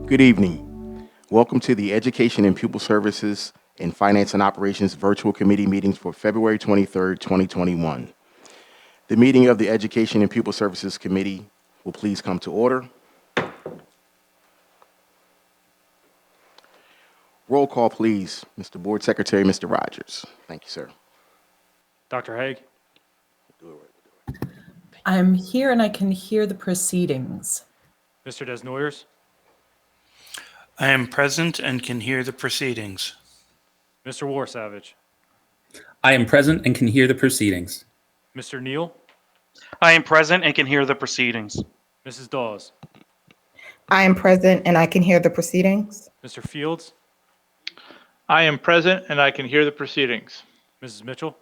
Good evening. Welcome to the Education and Pupil Services and Finance and Operations Virtual Committee meetings for February 23rd, 2021. The meeting of the Education and Pupil Services Committee will please come to order. Roll call, please. Mr. Board Secretary, Mr. Rogers. Thank you, sir. Dr. Haig, I'm here and I can hear the proceedings. Mr. Desnoyers, I am present and can hear the proceedings. Mr. Warsavage, I am present and can hear the proceedings. Mr. Neal, I am present and can hear the proceedings. Mrs. Dawes, I am present and I can hear the proceedings. Mr. Fields, I am present and I can hear the proceedings. Mrs. Mitchell,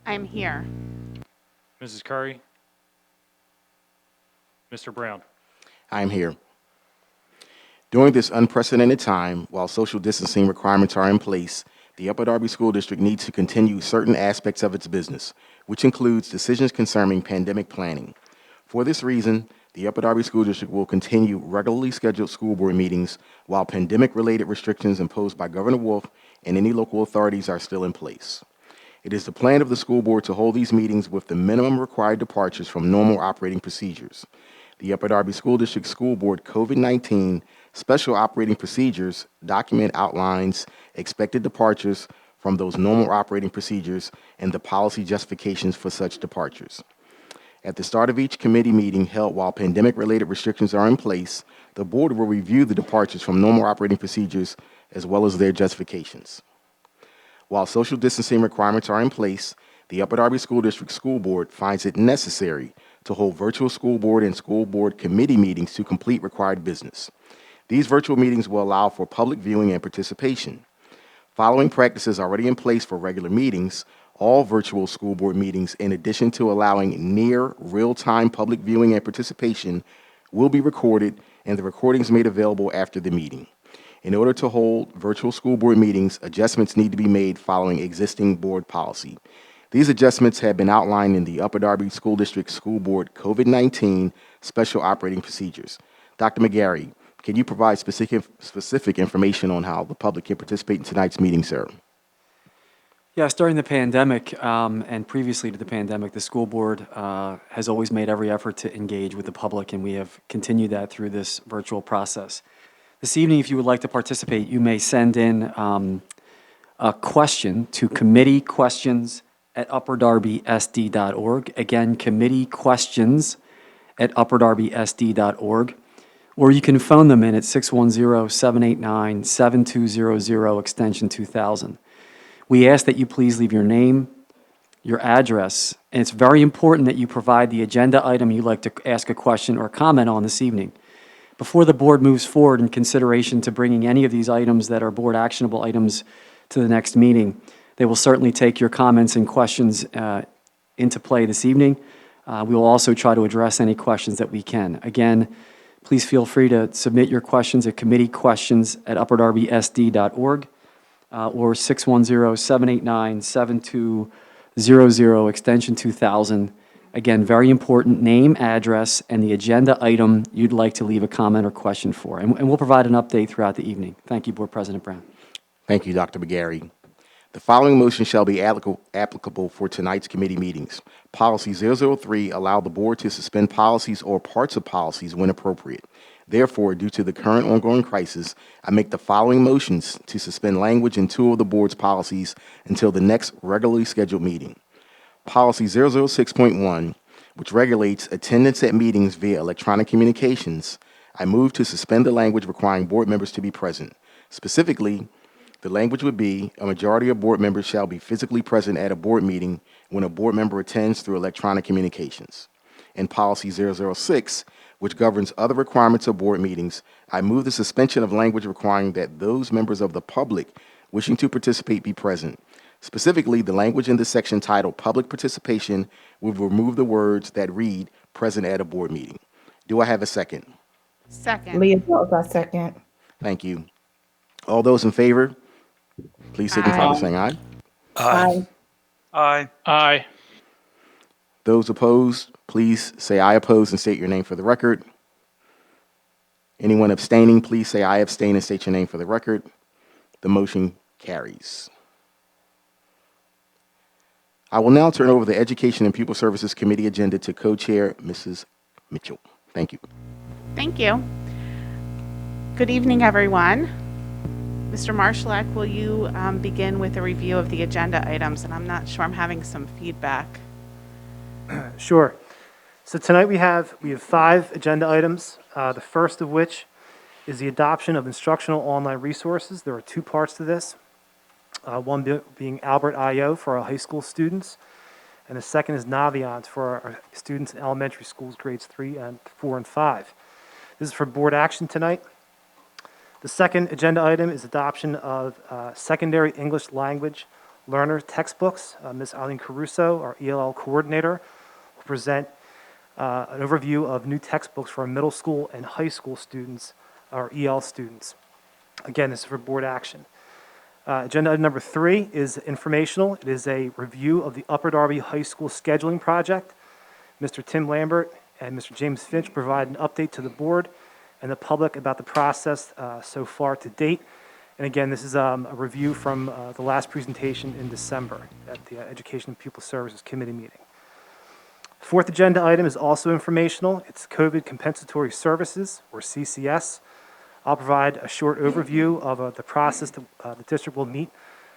I'm here. Mrs. Curry, Mr. Brown. I am here. During this unprecedented time, while social distancing requirements are in place, the Upper Darby School District needs to continue certain aspects of its business, which includes decisions concerning pandemic planning. For this reason, the Upper Darby School District will continue regularly scheduled school board meetings while pandemic-related restrictions imposed by Governor Wolf and any local authorities are still in place. It is the plan of the school board to hold these meetings with the minimum required departures from normal operating procedures. The Upper Darby School District School Board COVID-19 Special Operating Procedures document outlines expected departures from those normal operating procedures and the policy justifications for such departures. At the start of each committee meeting held while pandemic-related restrictions are in place, the board will review the departures from normal operating procedures as well as their justifications. While social distancing requirements are in place, the Upper Darby School District School Board finds it necessary to hold virtual school board and school board committee meetings to complete required business. These virtual meetings will allow for public viewing and participation. Following practices already in place for regular meetings, all virtual school board meetings, in addition to allowing near real-time public viewing and participation, will be recorded and the recordings made available after the meeting. In order to hold virtual school board meetings, adjustments need to be made following existing board policy. These adjustments have been outlined in the Upper Darby School District School Board COVID-19 Special Operating Procedures. Dr. McGarry, can you provide specific information on how the public can participate in tonight's meeting, sir? Yes, during the pandemic and previously to the pandemic, the school board has always made every effort to engage with the public, and we have continued that through this virtual process. This evening, if you would like to participate, you may send in a question to committeequestions@upperdarbysd.org. Again, committeequestions@upperdarbysd.org. Or you can phone them in at 610-789-7200, extension 2000. We ask that you please leave your name, your address, and it's very important that you provide the agenda item you'd like to ask a question or comment on this evening. Before the board moves forward in consideration to bringing any of these items that are board actionable items to the next meeting, they will certainly take your comments and questions into play this evening. We will also try to address any questions that we can. Again, please feel free to submit your questions at committeequestions@upperdarbysd.org or 610-789-7200, extension 2000. Again, very important, name, address, and the agenda item you'd like to leave a comment or question for. And we'll provide an update throughout the evening. Thank you, Board President Brown. Thank you, Dr. McGarry. The following motion shall be applicable for tonight's committee meetings. Policy 003 allow the board to suspend policies or parts of policies when appropriate. Therefore, due to the current ongoing crisis, I make the following motions to suspend language in 2 of the board's policies until the next regularly scheduled meeting. Policy 006.1, which regulates attendance at meetings via electronic communications, I move to suspend the language requiring board members to be present. Specifically, the language would be, a majority of board members shall be physically present at a board meeting when a board member attends through electronic communications. And Policy 006, which governs other requirements of board meetings, I move the suspension of language requiring that those members of the public wishing to participate be present. Specifically, the language in the section titled Public Participation will remove the words that read, present at a board meeting. Do I have a second? Second. Leah Dawes, I second. Thank you. All those in favor, please signify by saying aye. Aye. Aye. Aye. Those opposed, please say I oppose and state your name for the record. Anyone abstaining, please say I abstain and state your name for the record. The motion carries. I will now turn over the Education and Pupil Services Committee agenda to co-chair Mrs. Mitchell. Thank you. Thank you. Good evening, everyone. Mr. Marshallek, will you begin with a review of the agenda items? And I'm not sure, I'm having some feedback. Sure. So tonight we have 5 agenda items, the first of which is the adoption of instructional online resources. There are 2 parts to this, one being Albert I.O. for our high school students, and the second is Naviance for our students in elementary schools, grades 3 and 4 and 5. This is for board action tonight. The second agenda item is adoption of secondary English language learner textbooks. Ms. Eileen Caruso, our ELL coordinator, will present an overview of new textbooks for our middle school and high school students, our EL students. Again, this is for board action. Agenda item number 3 is informational. It is a review of the Upper Darby High School Scheduling Project. Mr. Tim Lambert and Mr. James Finch provide an update to the board and the public about the process so far to date. And again, this is a review from the last presentation in December at the Education and Pupil Services Committee meeting. Fourth agenda item is also informational. It's Covid Compensatory Services, or CCS. I'll provide a short overview of the process that the district will meet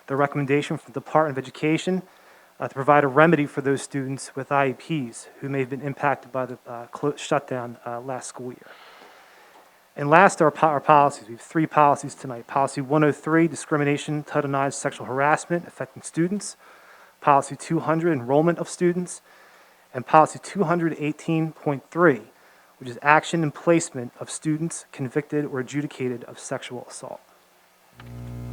the recommendation from the Department of Education to provide a remedy for those students with IEPs who may have been impacted by the shutdown last school year. And last are our policies. We have 3 policies tonight. Policy 103, discrimination, Title IX, sexual harassment affecting students. Policy 200, enrollment of students. And policy 218.3, which is action and placement of students convicted or adjudicated of sexual assault.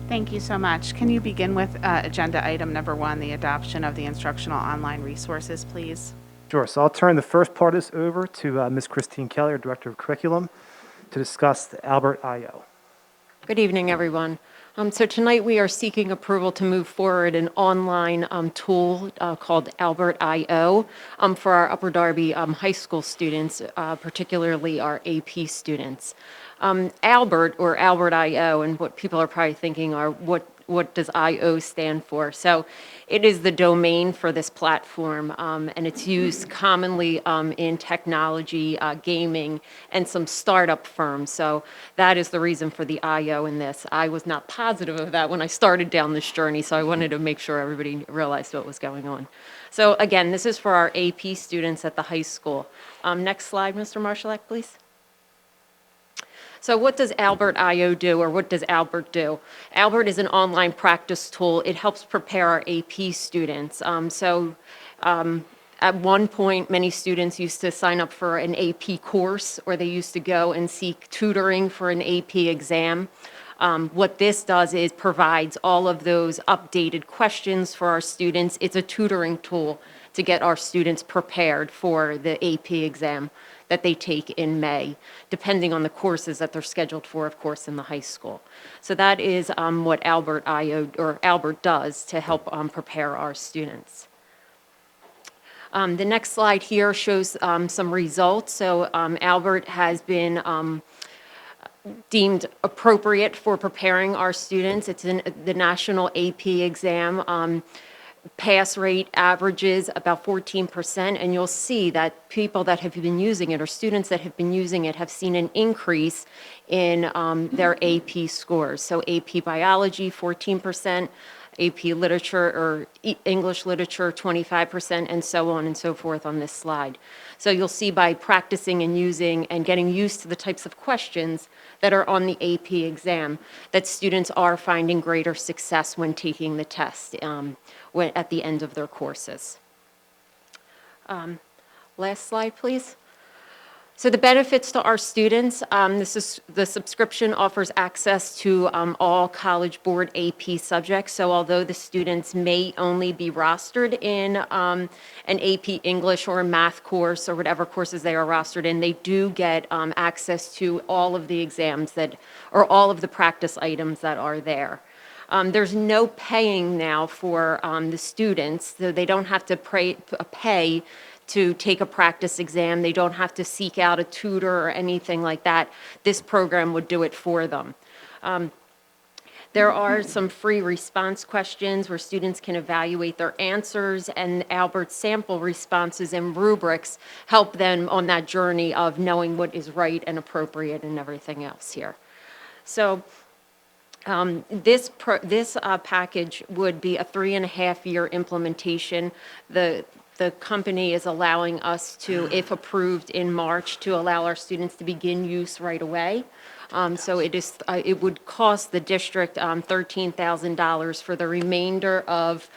Thank you so much. Can you begin with agenda item number 1, the adoption of the instructional online resources, please? Sure. So I'll turn the first part of this over to Ms. Christine Kelly, our Director of Curriculum, to discuss the Albert I.O. Good evening, everyone. So tonight we are seeking approval to move forward an online tool called Albert I.O. For our Upper Darby high school students, particularly our AP students. Albert, or Albert I.O., and what people are probably thinking are, what does I.O. stand for? So it is the domain for this platform, and it's used commonly in technology, gaming, and some startup firms. So that is the reason for the I.O. in this. I was not positive of that when I started down this journey, so I wanted to make sure everybody realized what was going on. So again, this is for our AP students at the high school. Next slide, Mr. Marshallek, please. So what does Albert I.O. do, or what does Albert do? Albert is an online practice tool. It helps prepare our AP students. At one point, many students used to sign up for an AP course, or they used to go and seek tutoring for an AP exam. What this does is provides all of those updated questions for our students. It's a tutoring tool to get our students prepared for the AP exam that they take in May, depending on the courses that they're scheduled for, of course, in the high school. So that is what Albert I.O. or Albert does to help prepare our students. The next slide here shows some results. So Albert has been deemed appropriate for preparing our students. It's in the national AP exam. Pass rate averages about 14%, and you'll see that people that have been using it, or students that have been using it, have seen an increase in their AP scores. So AP Biology, 14%, AP Literature or English Literature, 25%, and so on and so forth on this slide. So you'll see by practicing and using and getting used to the types of questions that are on the AP exam that students are finding greater success when taking the test at the end of their courses. Last slide, please. So the benefits to our students, the subscription offers access to all College Board AP subjects. So although the students may only be rostered in an AP English or a math course or whatever courses they are rostered in, they do get access to all of the exams or all of the practice items that are there. There's no paying now for the students, so they don't have to pay to take a practice exam. They don't have to seek out a tutor or anything like that. This program would do it for them. There are some free response questions where students can evaluate their answers, and Albert's sample responses and rubrics help them on that journey of knowing what is right and appropriate and everything else here. So this package would be a 3.5-year implementation. The company is allowing us to, if approved in March, to allow our students to begin use right away. So it would cost the district $13,000 for the remainder of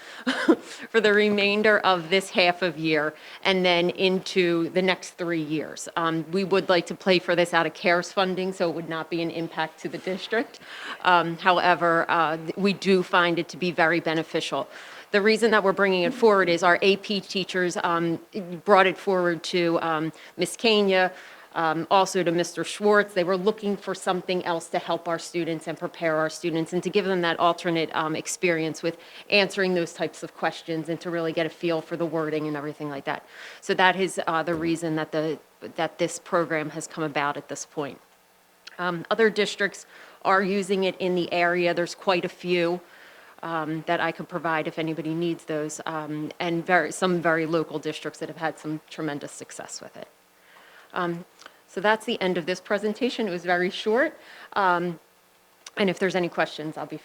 for the remainder of this half of year, and then into the next 3 years. We would like to pay for this out of CARES funding, so it would not be an impact to the district. However, we do find it to be very beneficial. The reason that we're bringing it forward is our AP teachers brought it forward to Ms. Kenya, also to Mr. Schwartz. They were looking for something else to help our students and prepare our students and to give them that alternate experience with answering those types of questions and to really get a feel for the wording and everything like that. So that is the reason that this program has come about at this point. Other districts are using it in the area. There's quite a few that I could provide if anybody needs those, and some very local districts that have had some tremendous success with it. So that's the end of this presentation. It was very short. And if there's any questions, I'll be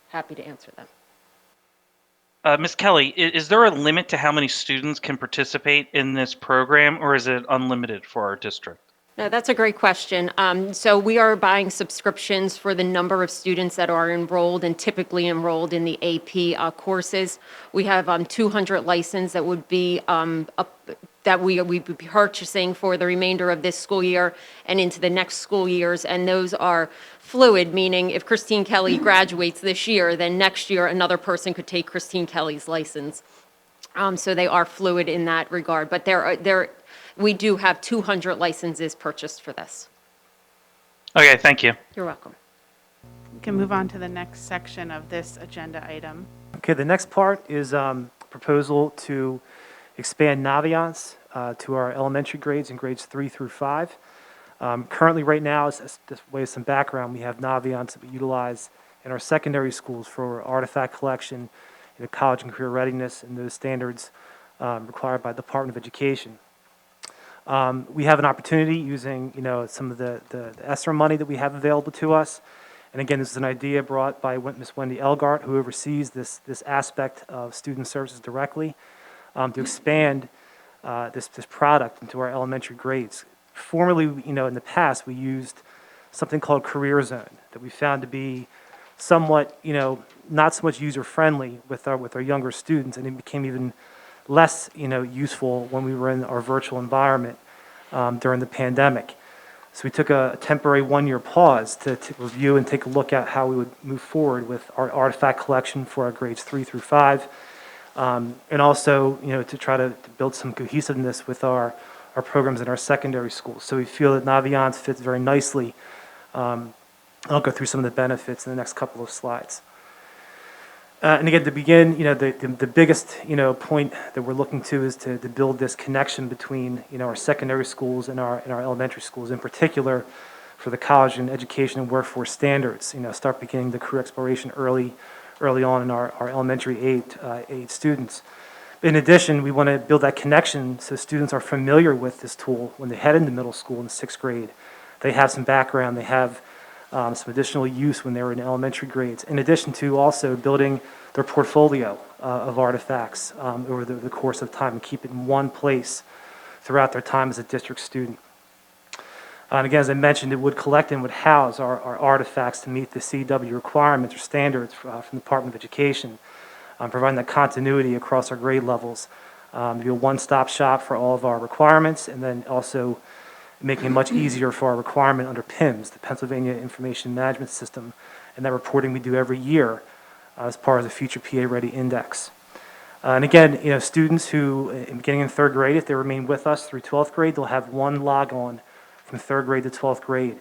happy to answer them. Ms. Kelly, is there a limit to how many students can participate in this program, or is it unlimited for our district? No, that's a great question. So we are buying subscriptions for the number of students that are enrolled and typically enrolled in the AP courses. We have 200 licenses that would be that we would be purchasing for the remainder of this school year and into the next school years, and those are fluid, meaning if Christine Kelly graduates this year, then next year another person could take Christine Kelly's license. So they are fluid in that regard, but we do have 200 licenses purchased for this. Okay, thank you. You're welcome. We can move on to the next section of this agenda item. Okay, the next part is proposal to expand Naviance to our elementary grades in grades 3 through 5. Currently, right now, as way of some background, we have Naviance that we utilize in our secondary schools for artifact collection, college and career readiness, and those standards required by the Department of Education. We have an opportunity using, some of the ESSER money that we have available to us. And again, this is an idea brought by Miss Wendy Elgart, who oversees this aspect of student services directly, to expand this product into our elementary grades. Formerly, in the past, we used something called Career Zone that we found to be somewhat, not so much user-friendly with our younger students, and it became even less, useful when we were in our virtual environment during the pandemic. So we took a temporary 1-year pause to review and take a look at how we would move forward with our artifact collection for our grades 3 through 5, and also, to try to build some cohesiveness with our programs in our secondary schools. So we feel that Naviance fits very nicely. I'll go through some of the benefits in the next couple of slides. And again, to begin, the biggest, point that we're looking to is to build this connection between, our secondary schools and our elementary schools, in particular for the college and education and workforce standards. Start beginning the career exploration early on in our elementary age students. In addition, we want to build that connection so students are familiar with this tool when they head into middle school in 6th grade. They have some background, they have some additional use when they were in elementary grades, in addition to also building their portfolio of artifacts over the course of time and keep it in one place throughout their time as a district student. And again, as I mentioned, it would collect and would house our artifacts to meet the CW requirements or standards from the Department of Education, providing that continuity across our grade levels, to be a one-stop shop for all of our requirements, and then also making it much easier for our requirement under PIMS, the Pennsylvania Information Management System, and that reporting we do every year as part of the Future PA Ready Index. And again, students who, beginning in 3rd grade, if they remain with us through 12th grade, they'll have one log-on from 3rd grade to 12th grade.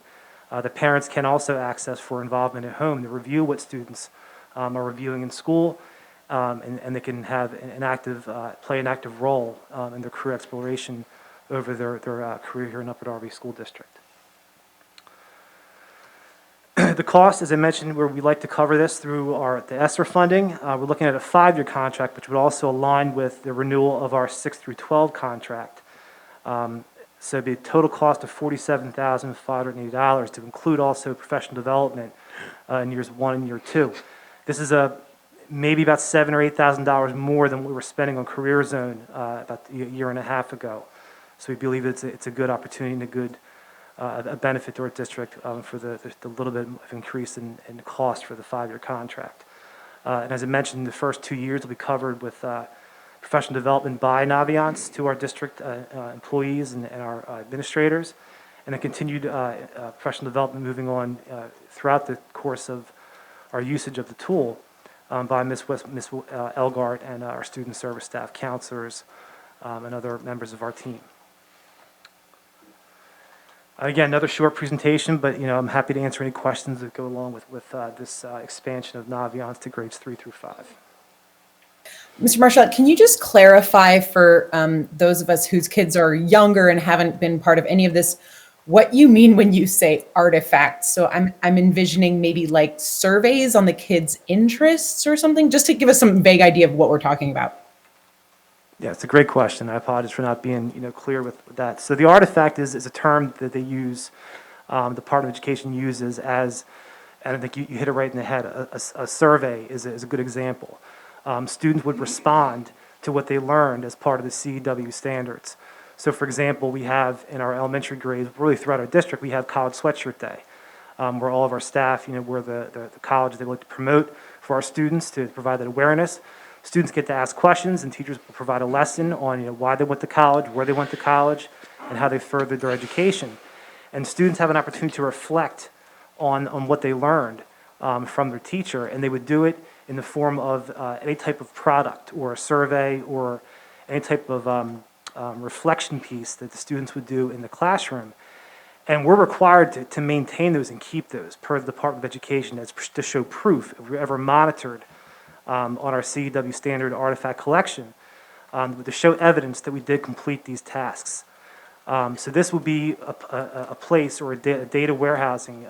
The parents can also access for involvement at home to review what students are reviewing in school, and they can have play an active role in their career exploration over their career here in Upper Darby School District. The cost, as I mentioned, where we like to cover this through the ESSER funding. We're looking at a 5-year contract, which would also align with the renewal of our 6 through 12 contract. So it'd be a total cost of $47,580 to include also professional development in years 1 and year 2. This is maybe about $7,000 or $8,000 more than what we were spending on Career Zone about a year and a half ago. So we believe it's a good opportunity and a good a benefit to our district for the little bit of increase in cost for the 5-year contract. And as I mentioned, the first 2 years will be covered with professional development by Naviance to our district employees and our administrators, and a continued professional development moving on throughout the course of our usage of the tool by Ms. Elgart and our student service staff, counselors, and other members of our team. Again, another short presentation, but I'm happy to answer any questions that go along with this expansion of Naviance to grades 3 through 5. Mr. Marshall, can you just clarify for those of us whose kids are younger and haven't been part of any of this, what you mean when you say artifacts? So I'm envisioning maybe like surveys on the kids' interests or something, just to give us some vague idea of what we're talking about. Yeah, it's a great question. I apologize for not being clear with that. So the artifact is a term that they use, the Department of Education uses as, and I think you hit it right in the head, a survey is a good example. Students would respond to what they learned as part of the CEW standards. So for example, we have in our elementary grades, really throughout our district, we have College Sweatshirt Day, where all of our staff, we're the college they like to promote for our students to provide that awareness. Students get to ask questions, and teachers will provide a lesson on why they went to college, where they went to college, and how they furthered their education. And students have an opportunity to reflect on what they learned from their teacher, and they would do it in the form of any type of product or a survey or any type of reflection piece that the students would do in the classroom. And we're required to maintain those and keep those per the Department of Education as to show proof if we're ever monitored on our CEW standard artifact collection to show evidence that we did complete these tasks. So this will be a place or a data warehousing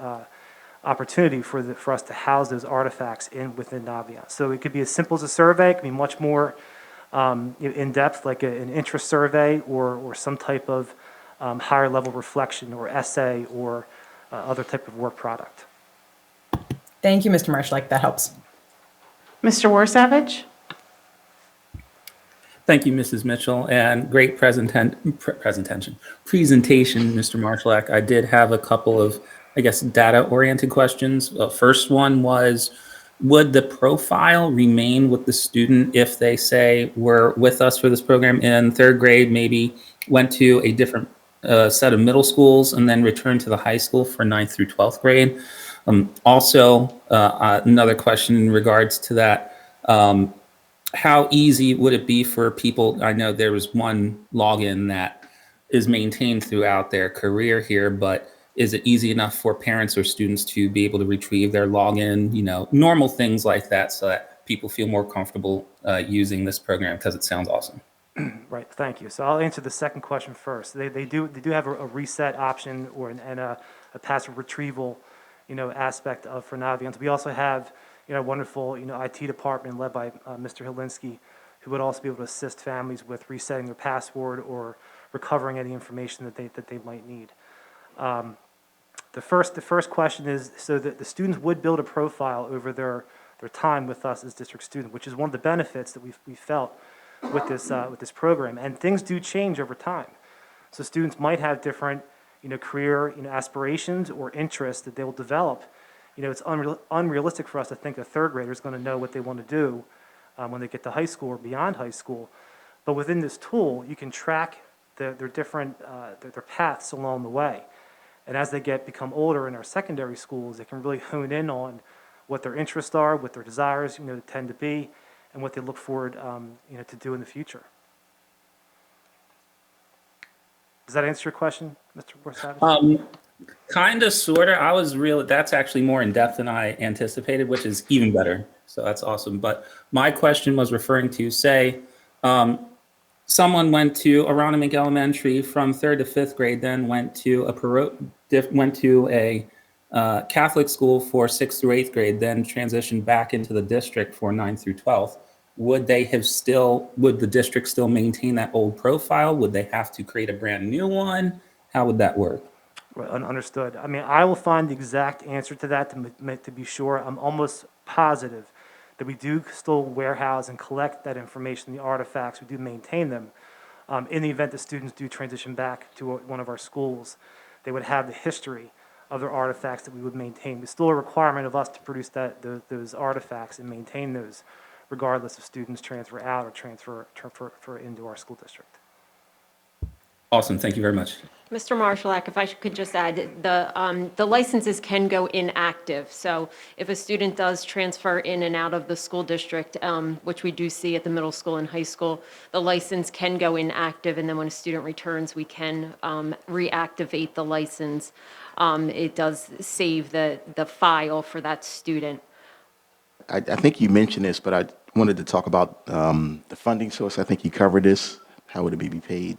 opportunity for us to house those artifacts within Naviance. So it could be as simple as a survey. It could be much more in depth, like an interest survey or some type of higher level reflection or essay or other type of work product. Thank you, Mr. Marshall. That helps. Mr. Warsavage? Thank you, Mrs. Mitchell, and great presentation, Mr. Marshall. I did have a couple of, data-oriented questions. First one was, would the profile remain with the student if they say were with us for this program in 3rd grade, maybe went to a different set of middle schools and then returned to the high school for 9th through 12th grade? Also, another question in regards to that, how easy would it be for people? I know there was one login that is maintained throughout their career here, but is it easy enough for parents or students to be able to retrieve their login, normal things like that so that people feel more comfortable using this program because it sounds awesome? Right, thank you. So I'll answer the second question first. They do have a reset option and a passive retrieval aspect for Naviance. We also have wonderful IT department led by Mr. Helinski, who would also be able to assist families with resetting their password or recovering any information that they might need. The first question is, so that the students would build a profile over their time with us as district student, which is one of the benefits that we felt with this program. And things do change over time. So students might have different career aspirations or interests that they will develop. It's unrealistic for us to think a 3rd grader is going to know what they want to do when they get to high school or beyond high school. But within this tool, you can track their different their paths along the way. And as they become older in our secondary schools, they can really hone in on what their interests are, what their desires tend to be, and what they look forward to do in the future. Does that answer your question, Mr. Warsavage? Kind of, sort of. That's actually more in depth than I anticipated, which is even better. So that's awesome. But my question was referring to, say, someone went to Aronimink Elementary from 3rd to 5th grade, then went to a Catholic school for 6th through 8th grade, then transitioned back into the district for 9th through 12th. Would the district still maintain that old profile? Would they have to create a brand new one? How would that work? Right, understood. I mean, I will find the exact answer to that to be sure. I'm almost positive that we do still warehouse and collect that information, the artifacts. We do maintain them. In the event that students do transition back to one of our schools, they would have the history of their artifacts that we would maintain. It's still a requirement of us to produce those artifacts and maintain those, regardless if students transfer out or transfer into our school district. Awesome. Thank you very much. Mr. Marshallak, if I could just add, the licenses can go inactive. So if a student does transfer in and out of the school district, which we do see at the middle school and high school, the license can go inactive, and then when a student returns, we can reactivate the license. It does save the file for that student. I think you mentioned this, but I wanted to talk about the funding source. I think you covered this. How would it be paid?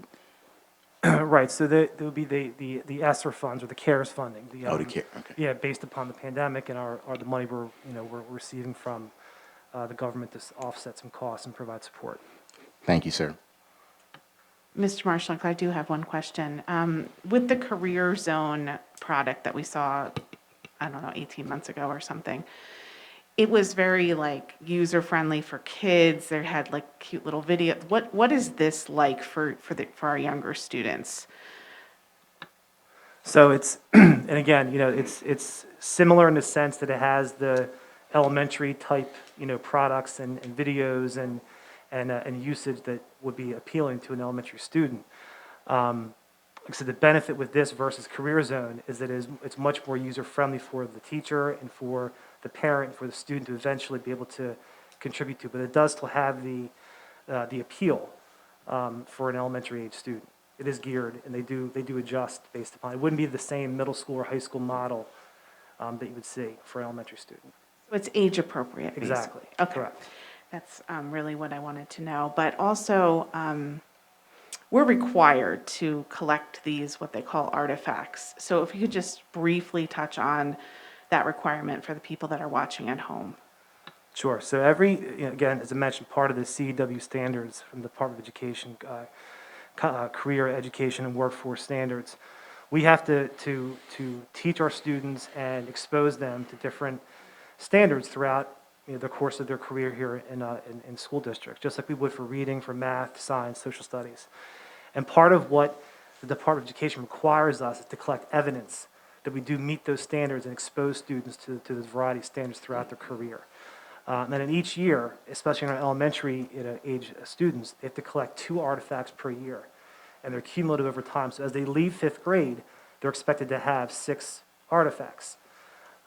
Right, so there would be the ESSER funds or the CARES funding. The CARES, okay. Yeah, based upon the pandemic and the money we're receiving from the government to offset some costs and provide support. Thank you, sir. Mr. Marshall, I do have one question. With the Career Zone product that we saw, I don't know, 18 months ago or something, it was very like user-friendly for kids. They had like cute little videos. What is this like for our younger students? So it's, and again, it's similar in the sense that it has the elementary type, products and videos and usage that would be appealing to an elementary student. Like I said, the benefit with this versus Career Zone is that it's much more user-friendly for the teacher and for the parent, for the student to eventually be able to contribute to. But it does still have the appeal for an elementary age student. It is geared, and they do adjust based upon. It wouldn't be the same middle school or high school model that you would see for an elementary student. So it's age appropriate. Exactly. Basically. Okay. Correct. That's really what I wanted to know. But also, we're required to collect these, what they call artifacts. So if you could just briefly touch on that requirement for the people that are watching at home. Sure. So again, as I mentioned, part of the CEW standards from the Department of Education, Career Education and Workforce Standards, we have to teach our students and expose them to different standards throughout the course of their career here in school districts, just like we would for reading, for math, science, social studies. And part of what the Department of Education requires us is to collect evidence that we do meet those standards and expose students to this variety of standards throughout their career. And then in each year, especially in our elementary age students, they have to collect 2 artifacts per year. And they're cumulative over time. So as they leave 5th grade, they're expected to have 6 artifacts.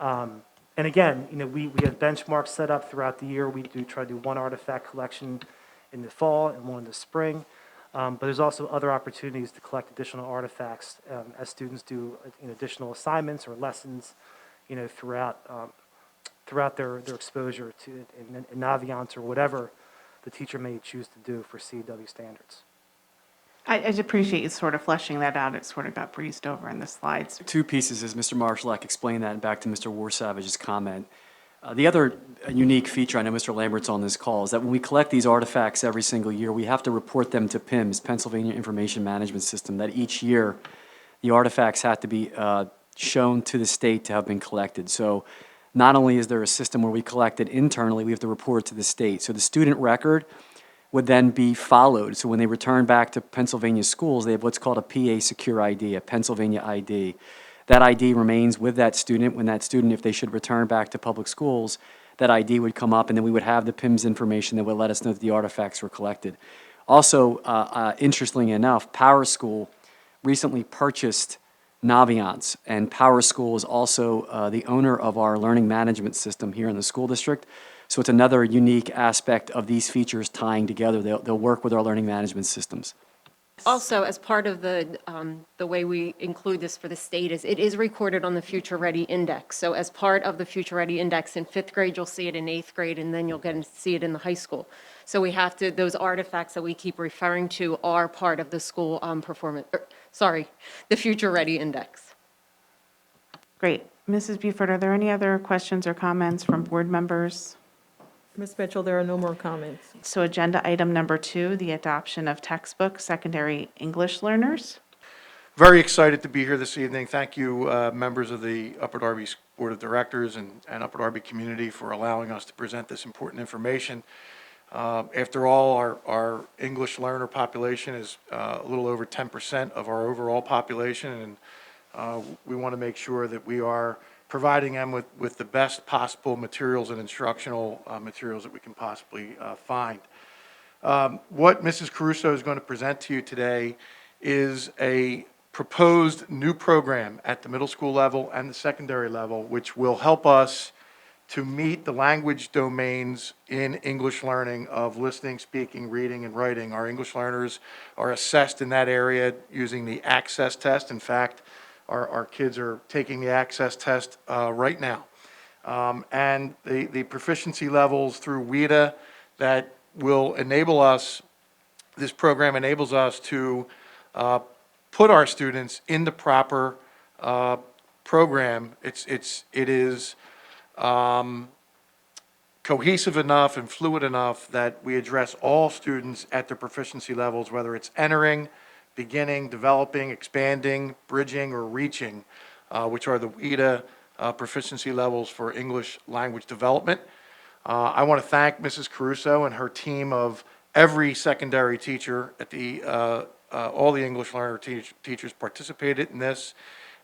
And again, we have benchmarks set up throughout the year. We do try to do 1 artifact collection in the fall and 1 in the spring. But there's also other opportunities to collect additional artifacts as students do additional assignments or lessons, throughout their exposure to in Naviance or whatever the teacher may choose to do for CEW standards. I appreciate you sort of fleshing that out. It sort of got breezed over in the slides. 2 pieces, as Mr. Marshallak explained that, and back to Mr. Warsavage's comment. The other unique feature, I know Mr. Lambert's on this call, is that when we collect these artifacts every single year, we have to report them to PIMS, Pennsylvania Information Management System, that each year the artifacts have to be shown to the state to have been collected. So not only is there a system where we collect it internally, we have to report it to the state. So the student record would then be followed. So when they return back to Pennsylvania schools, they have what's called a PA Secure ID, a Pennsylvania ID. That ID remains with that student. When that student, if they should return back to public schools, that ID would come up, and then we would have the PIMS information that would let us know that the artifacts were collected. Also, interestingly enough, Power School recently purchased Naviance, and Power School is also the owner of our learning management system here in the school district. So it's another unique aspect of these features tying together. They'll work with our learning management systems. Also, as part of the way we include this for the state is it is recorded on the Future Ready Index. So as part of the Future Ready Index in 5th grade, you'll see it in 8th grade, and then you'll get to see it in the high school. So we have to, those artifacts that we keep referring to are part of the school the Future Ready Index. Great. Mrs. Buford, are there any other questions or comments from board members? Ms. Mitchell, there are no more comments. So agenda item number 2, the adoption of textbook secondary English learners. Very excited to be here this evening. Thank you, members of the Upper Darby Board of Directors and Upper Darby community for allowing us to present this important information. After all, our English learner population is a little over 10% of our overall population, and we want to make sure that we are providing them with the best possible materials and instructional materials that we can possibly find. What Mrs. Caruso is going to present to you today is a proposed new program at the middle school level and the secondary level, which will help us to meet the language domains in English learning of listening, speaking, reading, and writing. Our English learners are assessed in that area using the Access test. In fact, our kids are taking the Access test right now. And the proficiency levels through WIDA that will enable us, this program enables us to put our students in the proper program. It is cohesive enough and fluid enough that we address all students at their proficiency levels, whether it's entering, beginning, developing, expanding, bridging, or reaching, which are the WIDA proficiency levels for English language development. I want to thank Mrs. Caruso and her team of every secondary teacher at all the English learner teachers participated in this.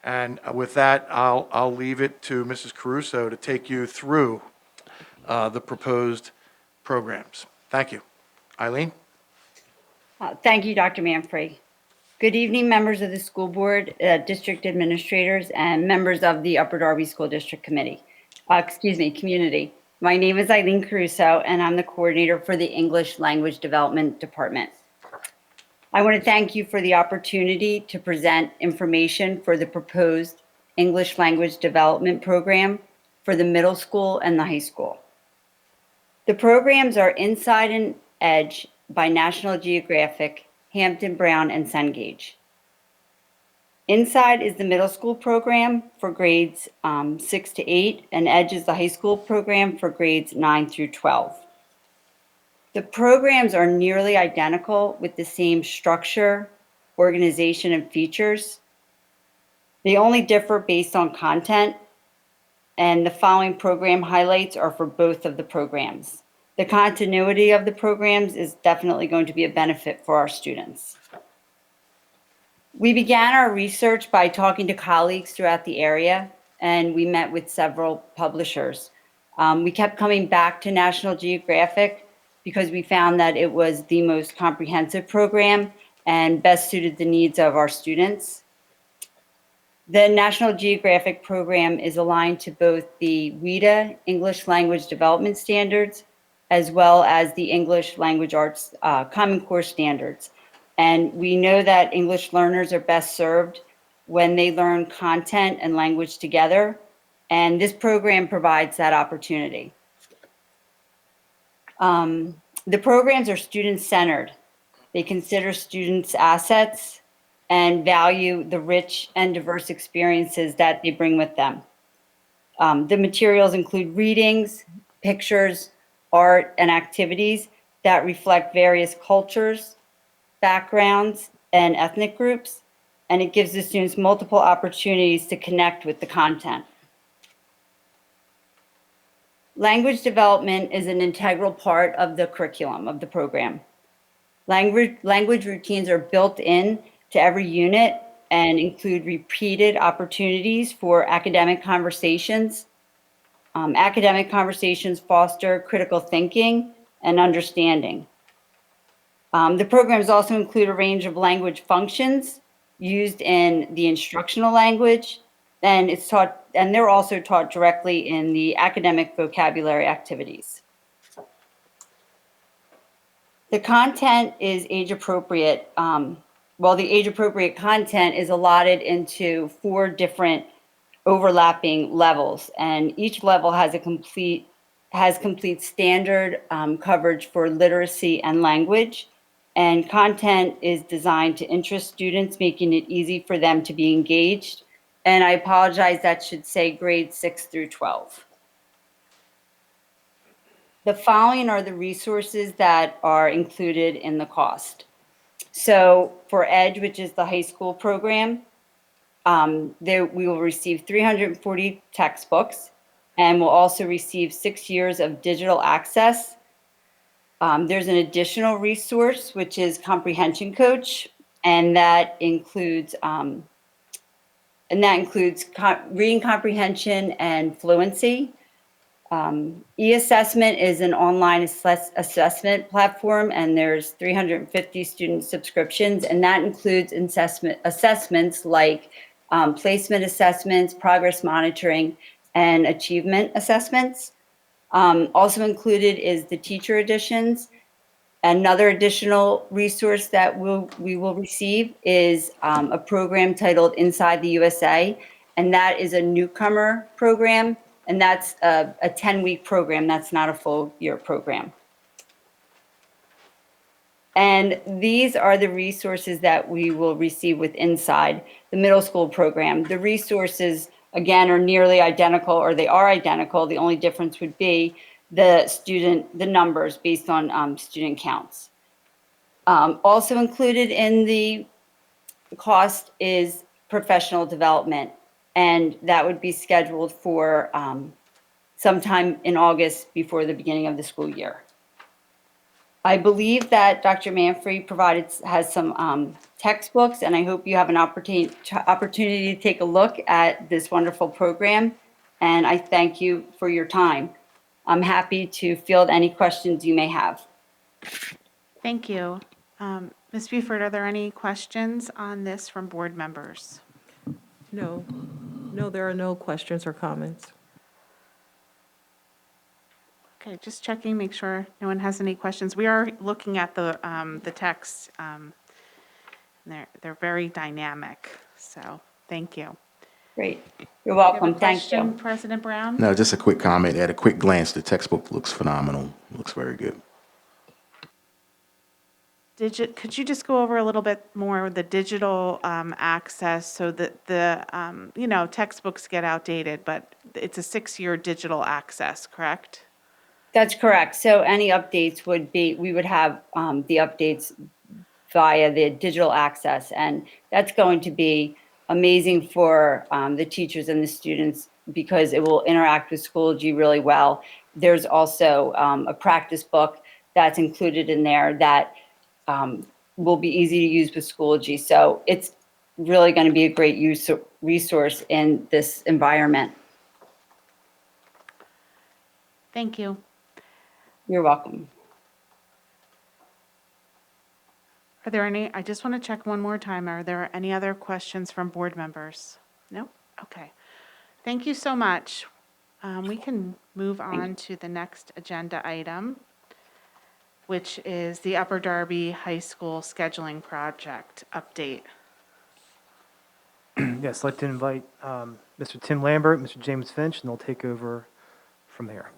And with that, I'll leave it to Mrs. Caruso to take you through the proposed programs. Thank you. Eileen? Thank you, Dr. Manfrey. Good evening, members of the school board, district administrators, and members of the Upper Darby School District Committee. Community. My name is Eileen Caruso, and I'm the coordinator for the English Language Development Department. I want to thank you for the opportunity to present information for the proposed English Language Development Program for the middle school and the high school. The programs are Inside and Edge by National Geographic, Hampton Brown, and Cengage. Inside is the middle school program for grades 6 to 8, and Edge is the high school program for grades 9 through 12. The programs are nearly identical with the same structure, organization, and features. They only differ based on content, and the following program highlights are for both of the programs. The continuity of the programs is definitely going to be a benefit for our students. We began our research by talking to colleagues throughout the area, and we met with several publishers. We kept coming back to National Geographic because we found that it was the most comprehensive program and best suited the needs of our students. The National Geographic program is aligned to both the WIDA English Language Development Standards as well as the English Language Arts Common Core Standards. And we know that English learners are best served when they learn content and language together, and this program provides that opportunity. The programs are student-centered. They consider students' assets and value the rich and diverse experiences that they bring with them. The materials include readings, pictures, art, and activities that reflect various cultures, backgrounds, and ethnic groups, and it gives the students multiple opportunities to connect with the content. Language development is an integral part of the curriculum of the program. Language routines are built in to every unit and include repeated opportunities for academic conversations. Academic conversations foster critical thinking and understanding. The programs also include a range of language functions used in the instructional language, and they're also taught directly in the academic vocabulary activities. The content is age appropriate. the age-appropriate content is allotted into 4 different overlapping levels, and each level has complete standard coverage for literacy and language, and content is designed to interest students, making it easy for them to be engaged. And I apologize, that should say grades 6 through 12. The following are the resources that are included in the cost. So for EDGE, which is the high school program, we will receive 340 textbooks, and we'll also receive 6 years of digital access. There's an additional resource, which is Comprehension Coach, and that includes reading comprehension and fluency. E-assessment is an online assessment platform, and there's 350 student subscriptions, and that includes assessments like placement assessments, progress monitoring, and achievement assessments. Also included is the teacher editions. Another additional resource that we will receive is a program titled Inside the USA, and that is a newcomer program, and that's a 10-week program. That's not a full year program. And these are the resources that we will receive with Inside the middle school program. The resources, again, are nearly identical, or they are identical. The only difference would be the numbers based on student counts. Also included in the cost is professional development, and that would be scheduled for sometime in August before the beginning of the school year. I believe that Dr. Manfrey has some textbooks, and I hope you have an opportunity to take a look at this wonderful program, and I thank you for your time. I'm happy to field any questions you may have. Thank you. Ms. Buford, are there any questions on this from board members? No, there are no questions or comments. Okay, just checking, make sure no one has any questions. We are looking at the text. They're very dynamic, so thank you. Great. You're welcome. Thank Question, you. President Brown? No, just a quick comment. At a quick glance, the textbook looks phenomenal. It looks very good. Could you just go over a little bit more the digital access, so that the textbooks get outdated, but it's a 6-year digital access, correct? That's correct. So any updates we would have the updates via the digital access, and that's going to be amazing for the teachers and the students because it will interact with Schoology really well. There's also a practice book that's included in there that will be easy to use with Schoology. So it's really going to be a great resource in this environment. Thank you. You're welcome. Are there any, I just want to check one more time. Are there any other questions from board members? No? Okay. Thank you so much. We can move on to the next agenda item, which is the Upper Darby High School Scheduling Project update. Yes, I'd like to invite Mr. Tim Lambert, Mr. James Finch, and they'll take over from there.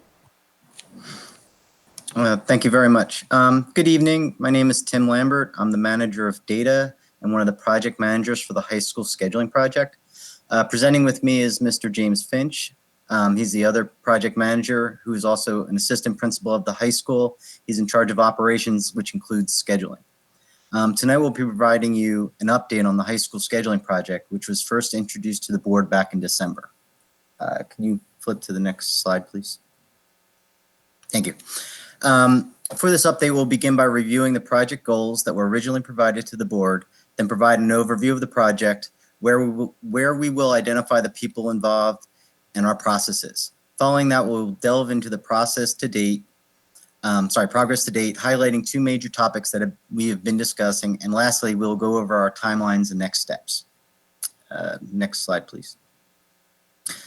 Thank you very much. Good evening. My name is Tim Lambert. I'm the manager of data and one of the project managers for the high school scheduling project. Presenting with me is Mr. James Finch. He's the other project manager who's also an assistant principal of the high school. He's in charge of operations, which includes scheduling. Tonight we'll be providing you an update on the high school scheduling project, which was first introduced to the board back in December. Can you flip to the next slide, please? Thank you. For this update, we'll begin by reviewing the project goals that were originally provided to the board, then provide an overview of the project, where we will identify the people involved and our processes. Following that, we'll delve into the progress to date, highlighting 2 major topics that we have been discussing. And lastly, we'll go over our timelines and next steps. Next slide, please.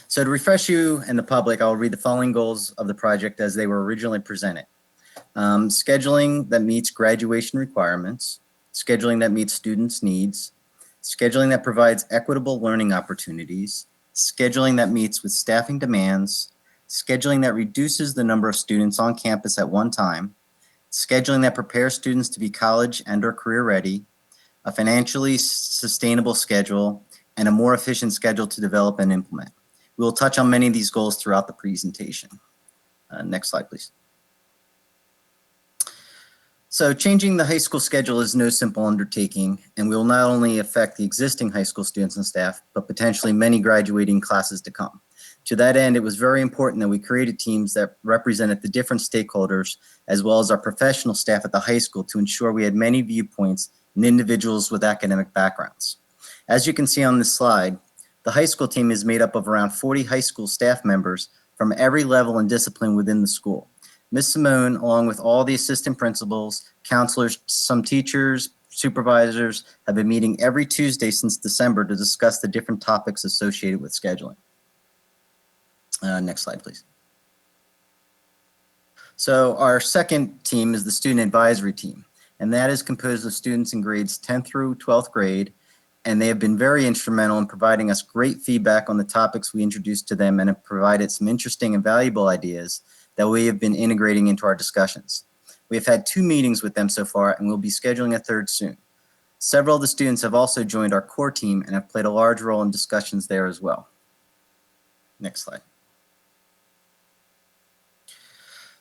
So to refresh you and the public, I'll read the following goals of the project as they were originally presented. Scheduling that meets graduation requirements, scheduling that meets students' needs, scheduling that provides equitable learning opportunities, scheduling that meets with staffing demands, scheduling that reduces the number of students on campus at one time, scheduling that prepares students to be college and/or career ready, a financially sustainable schedule, and a more efficient schedule to develop and implement. We will touch on many of these goals throughout the presentation. Next slide, please. So changing the high school schedule is no simple undertaking, and will not only affect the existing high school students and staff, but potentially many graduating classes to come. To that end, it was very important that we created teams that represented the different stakeholders, as well as our professional staff at the high school, to ensure we had many viewpoints and individuals with academic backgrounds. As you can see on this slide, the high school team is made up of around 40 high school staff members from every level and discipline within the school. Ms. Simone, along with all the assistant principals, counselors, some teachers, supervisors, have been meeting every Tuesday since December to discuss the different topics associated with scheduling. Next slide, please. So our second team is the student advisory team, and that is composed of students in grades 10th through 12th grade, and they have been very instrumental in providing us great feedback on the topics we introduced to them and have provided some interesting and valuable ideas that we have been integrating into our discussions. We have had 2 meetings with them so far, and we'll be scheduling a third soon. Several of the students have also joined our core team and have played a large role in discussions there as well. Next slide.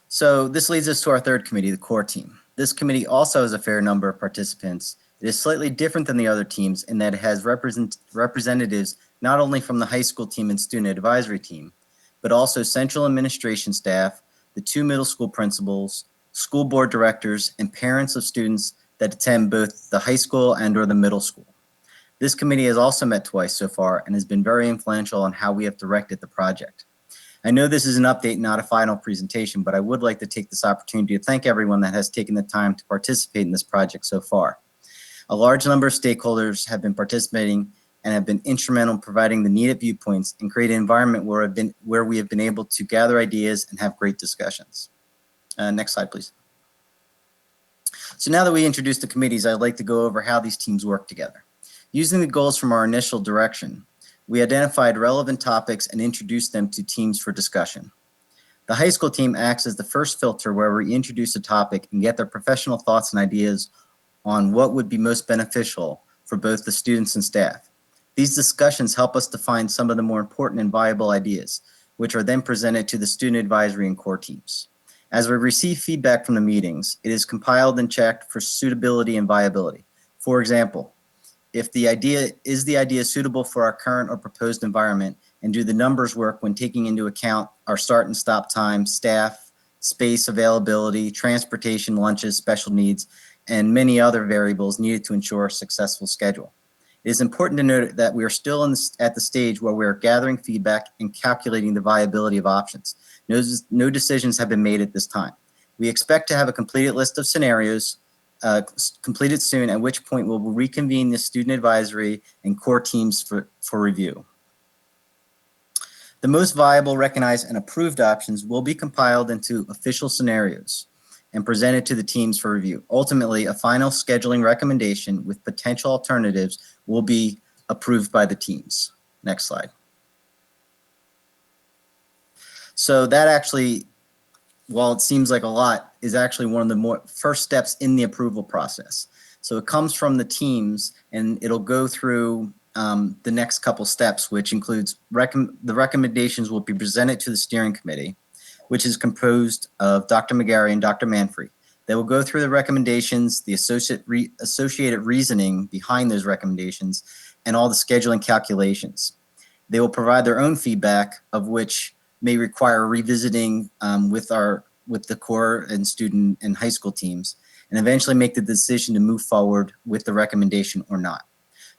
So this leads us to our third committee, the core team. This committee also has a fair number of participants. It is slightly different than the other teams in that it has representatives not only from the high school team and student advisory team, but also central administration staff, the 2 middle school principals, school board directors, and parents of students that attend both the high school and/or the middle school. This committee has also met twice so far and has been very influential on how we have directed the project. I know this is an update, not a final presentation, but I would like to take this opportunity to thank everyone that has taken the time to participate in this project so far. A large number of stakeholders have been participating and have been instrumental in providing the needed viewpoints and create an environment where we have been able to gather ideas and have great discussions. Next slide, please. So now that we introduced the committees, I'd like to go over how these teams work together. Using the goals from our initial direction, we identified relevant topics and introduced them to teams for discussion. The high school team acts as the first filter where we introduce a topic and get their professional thoughts and ideas on what would be most beneficial for both the students and staff. These discussions help us define some of the more important and viable ideas, which are then presented to the student advisory and core teams. As we receive feedback from the meetings, it is compiled and checked for suitability and viability. For example, if the idea suitable for our current or proposed environment, and do the numbers work when taking into account our start and stop time, staff, space availability, transportation, lunches, special needs, and many other variables needed to ensure a successful schedule. It is important to note that we are still at the stage where we are gathering feedback and calculating the viability of options. No decisions have been made at this time. We expect to have a completed list of scenarios completed soon, at which point we'll reconvene the student advisory and core teams for review. The most viable, recognized, and approved options will be compiled into official scenarios and presented to the teams for review. Ultimately, a final scheduling recommendation with potential alternatives will be approved by the teams. Next slide. So that actually, while it seems like a lot, is actually one of the first steps in the approval process. So it comes from the teams and it'll go through the next couple steps, which includes the recommendations will be presented to the steering committee, which is composed of Dr. McGarry and Dr. Manfrey. They will go through the recommendations, the associated reasoning behind those recommendations, and all the scheduling calculations. They will provide their own feedback, of which may require revisiting with the core and student and high school teams, and eventually make the decision to move forward with the recommendation or not.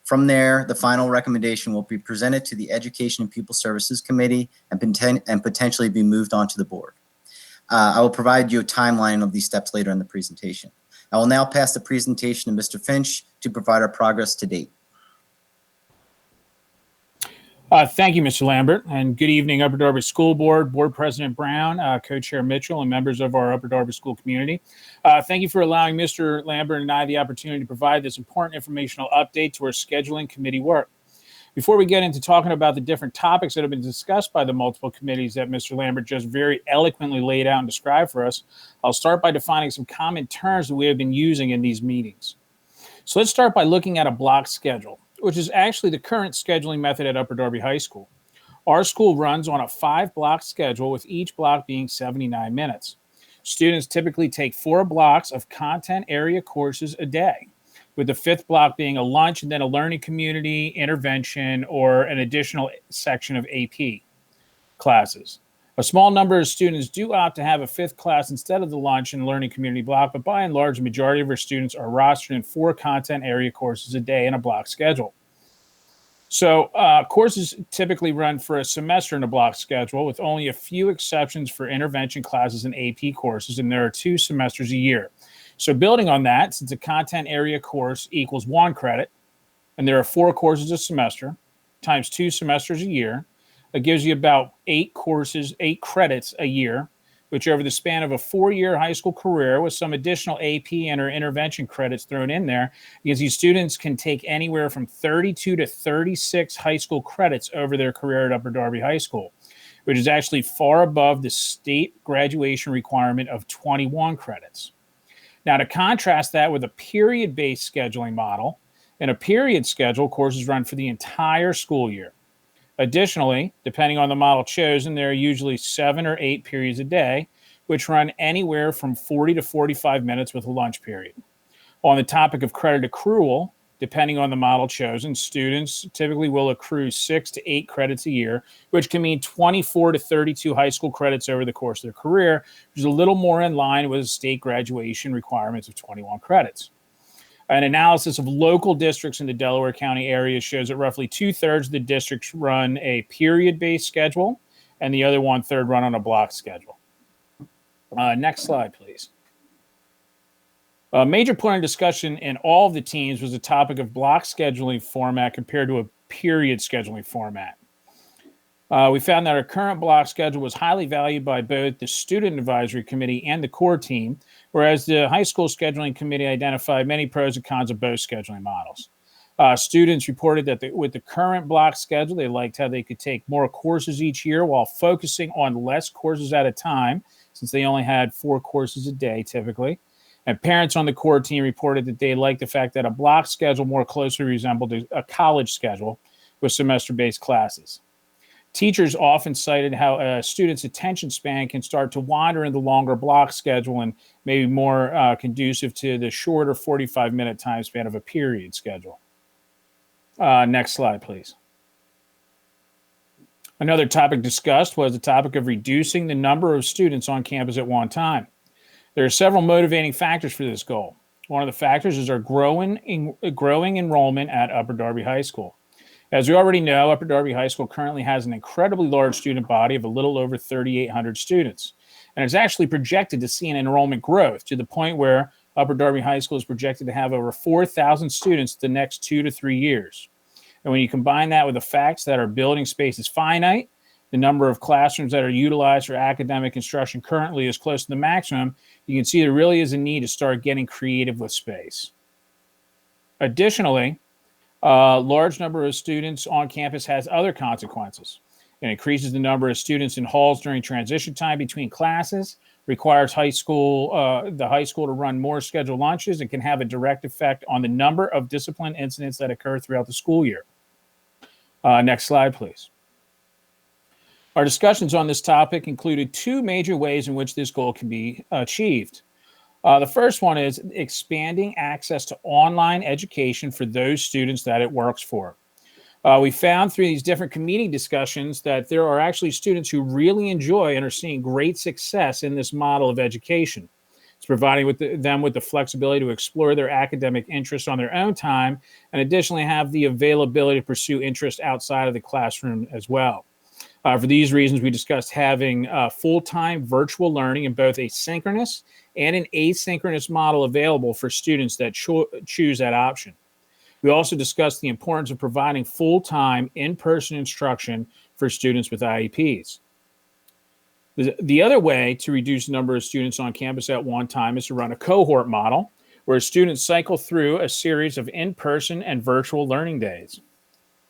From there, the final recommendation will be presented to the Education and Pupil Services Committee and potentially be moved on to the board. I will provide you a timeline of these steps later in the presentation. I will now pass the presentation to Mr. Finch to provide our progress to date. Thank you, Mr. Lambert, and good evening, Upper Darby School Board, Board President Brown, Co-Chair Mitchell, and members of our Upper Darby School community. Thank you for allowing Mr. Lambert and I the opportunity to provide this important informational update to our scheduling committee work. Before we get into talking about the different topics that have been discussed by the multiple committees that Mr. Lambert just very eloquently laid out and described for us, I'll start by defining some common terms that we have been using in these meetings. So let's start by looking at a block schedule, which is actually the current scheduling method at Upper Darby High School. Our school runs on a 5-block schedule, with each block being 79 minutes. Students typically take 4 blocks of content area courses a day, with the 5th block being a lunch and then a learning community, intervention, or an additional section of AP classes. A small number of students do opt to have a 5th class instead of the lunch and learning community block, but by and large, the majority of our students are rostered in 4 content area courses a day in a block schedule. So courses typically run for a semester in a block schedule, with only a few exceptions for intervention classes and AP courses, and there are 2 semesters a year. So building on that, since a content area course equals 1 credit, and there are 4 courses a semester, times 2 semesters a year, it gives you about 8 credits a year, which over the span of a 4-year high school career with some additional AP and or intervention credits thrown in there, because these students can take anywhere from 32 to 36 high school credits over their career at Upper Darby High School, which is actually far above the state graduation requirement of 21 credits. Now, to contrast that with a period-based scheduling model, in a period schedule, courses run for the entire school year. Additionally, depending on the model chosen, there are usually 7 or 8 periods a day, which run anywhere from 40 to 45 minutes with a lunch period. On the topic of credit accrual, depending on the model chosen, students typically will accrue 6 to 8 credits a year, which can mean 24 to 32 high school credits over the course of their career, which is a little more in line with state graduation requirements of 21 credits. An analysis of local districts in the Delaware County area shows that roughly 2/3 of the districts run a period-based schedule, and the other 1/3 run on a block schedule. Next slide, please. A major point of discussion in all of the teams was the topic of block scheduling format compared to a period scheduling format. We found that our current block schedule was highly valued by both the Student Advisory Committee and the core team, whereas the High School Scheduling Committee identified many pros and cons of both scheduling models. Students reported that with the current block schedule, they liked how they could take more courses each year while focusing on less courses at a time, since they only had 4 courses a day typically. And parents on the core team reported that they liked the fact that a block schedule more closely resembled a college schedule with semester-based classes. Teachers often cited how a student's attention span can start to wander in the longer block schedule and maybe more conducive to the shorter 45-minute time span of a period schedule. Next slide, please. Another topic discussed was the topic of reducing the number of students on campus at one time. There are several motivating factors for this goal. One of the factors is our growing enrollment at Upper Darby High School. As we already know, Upper Darby High School currently has an incredibly large student body of a little over 3,800 students. And it's actually projected to see an enrollment growth to the point where Upper Darby High School is projected to have over 4,000 students the next 2 to 3 years. And when you combine that with the facts that our building space is finite, the number of classrooms that are utilized for academic instruction currently is close to the maximum, you can see there really is a need to start getting creative with space. Additionally, a large number of students on campus has other consequences. It increases the number of students in halls during transition time between classes, requires the high school to run more scheduled lunches, and can have a direct effect on the number of discipline incidents that occur throughout the school year. Next slide, please. Our discussions on this topic included 2 major ways in which this goal can be achieved. The first one is expanding access to online education for those students that it works for. We found through these different committee discussions that there are actually students who really enjoy and are seeing great success in this model of education. It's providing them with the flexibility to explore their academic interests on their own time, and additionally have the availability to pursue interests outside of the classroom as well. For these reasons, we discussed having full-time virtual learning in both a synchronous and an asynchronous model available for students that choose that option. We also discussed the importance of providing full-time in-person instruction for students with IEPs. The other way to reduce the number of students on campus at one time is to run a cohort model, where students cycle through a series of in-person and virtual learning days.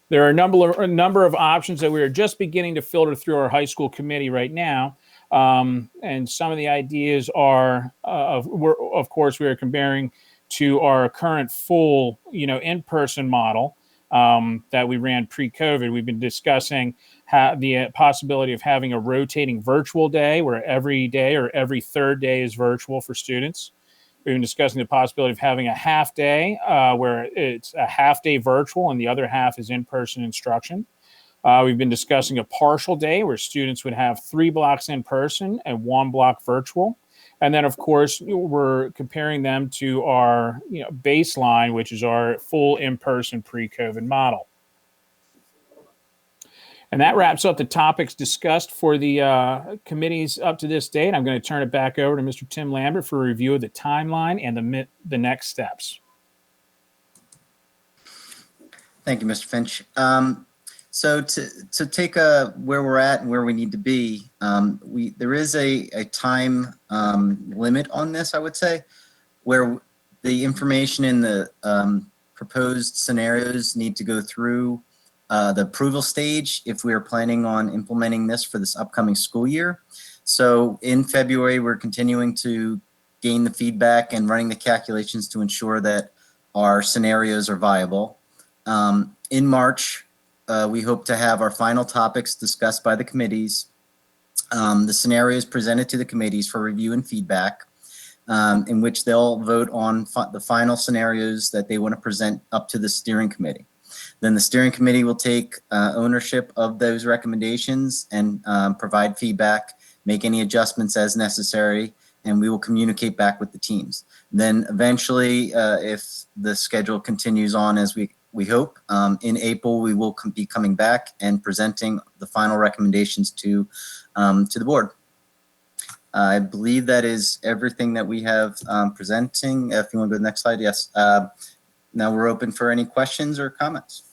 There are a number of options that we are just beginning to filter through our high school committee right now. And some of the ideas are, of course, we are comparing to our current full, in-person model that we ran pre-COVID. We've been discussing the possibility of having a rotating virtual day where every day or every third day is virtual for students. We've been discussing the possibility of having a half day where it's a half day virtual and the other half is in-person instruction. We've been discussing a partial day where students would have 3 blocks in person and 1 block virtual. And then, of course, we're comparing them to our baseline, which is our full in-person pre-COVID model. And that wraps up the topics discussed for the committees up to this date. I'm going to turn it back over to Mr. Tim Lambert for a review of the timeline and the next steps. Thank you, Mr. Finch. So to take where we're at and where we need to be, there is a time limit on this, I would say, where the information in the proposed scenarios need to go through the approval stage if we are planning on implementing this for this upcoming school year. So in February, we're continuing to gain the feedback and running the calculations to ensure that our scenarios are viable. In March, we hope to have our final topics discussed by the committees, the scenarios presented to the committees for review and feedback, in which they'll vote on the final scenarios that they want to present up to the steering committee. Then the steering committee will take ownership of those recommendations and provide feedback, make any adjustments as necessary, and we will communicate back with the teams. Then eventually, if the schedule continues on as we hope, in April, we will be coming back and presenting the final recommendations to the board. I believe that is everything that we have presenting. If you want to go to the next slide, yes. Now we're open for any questions or comments.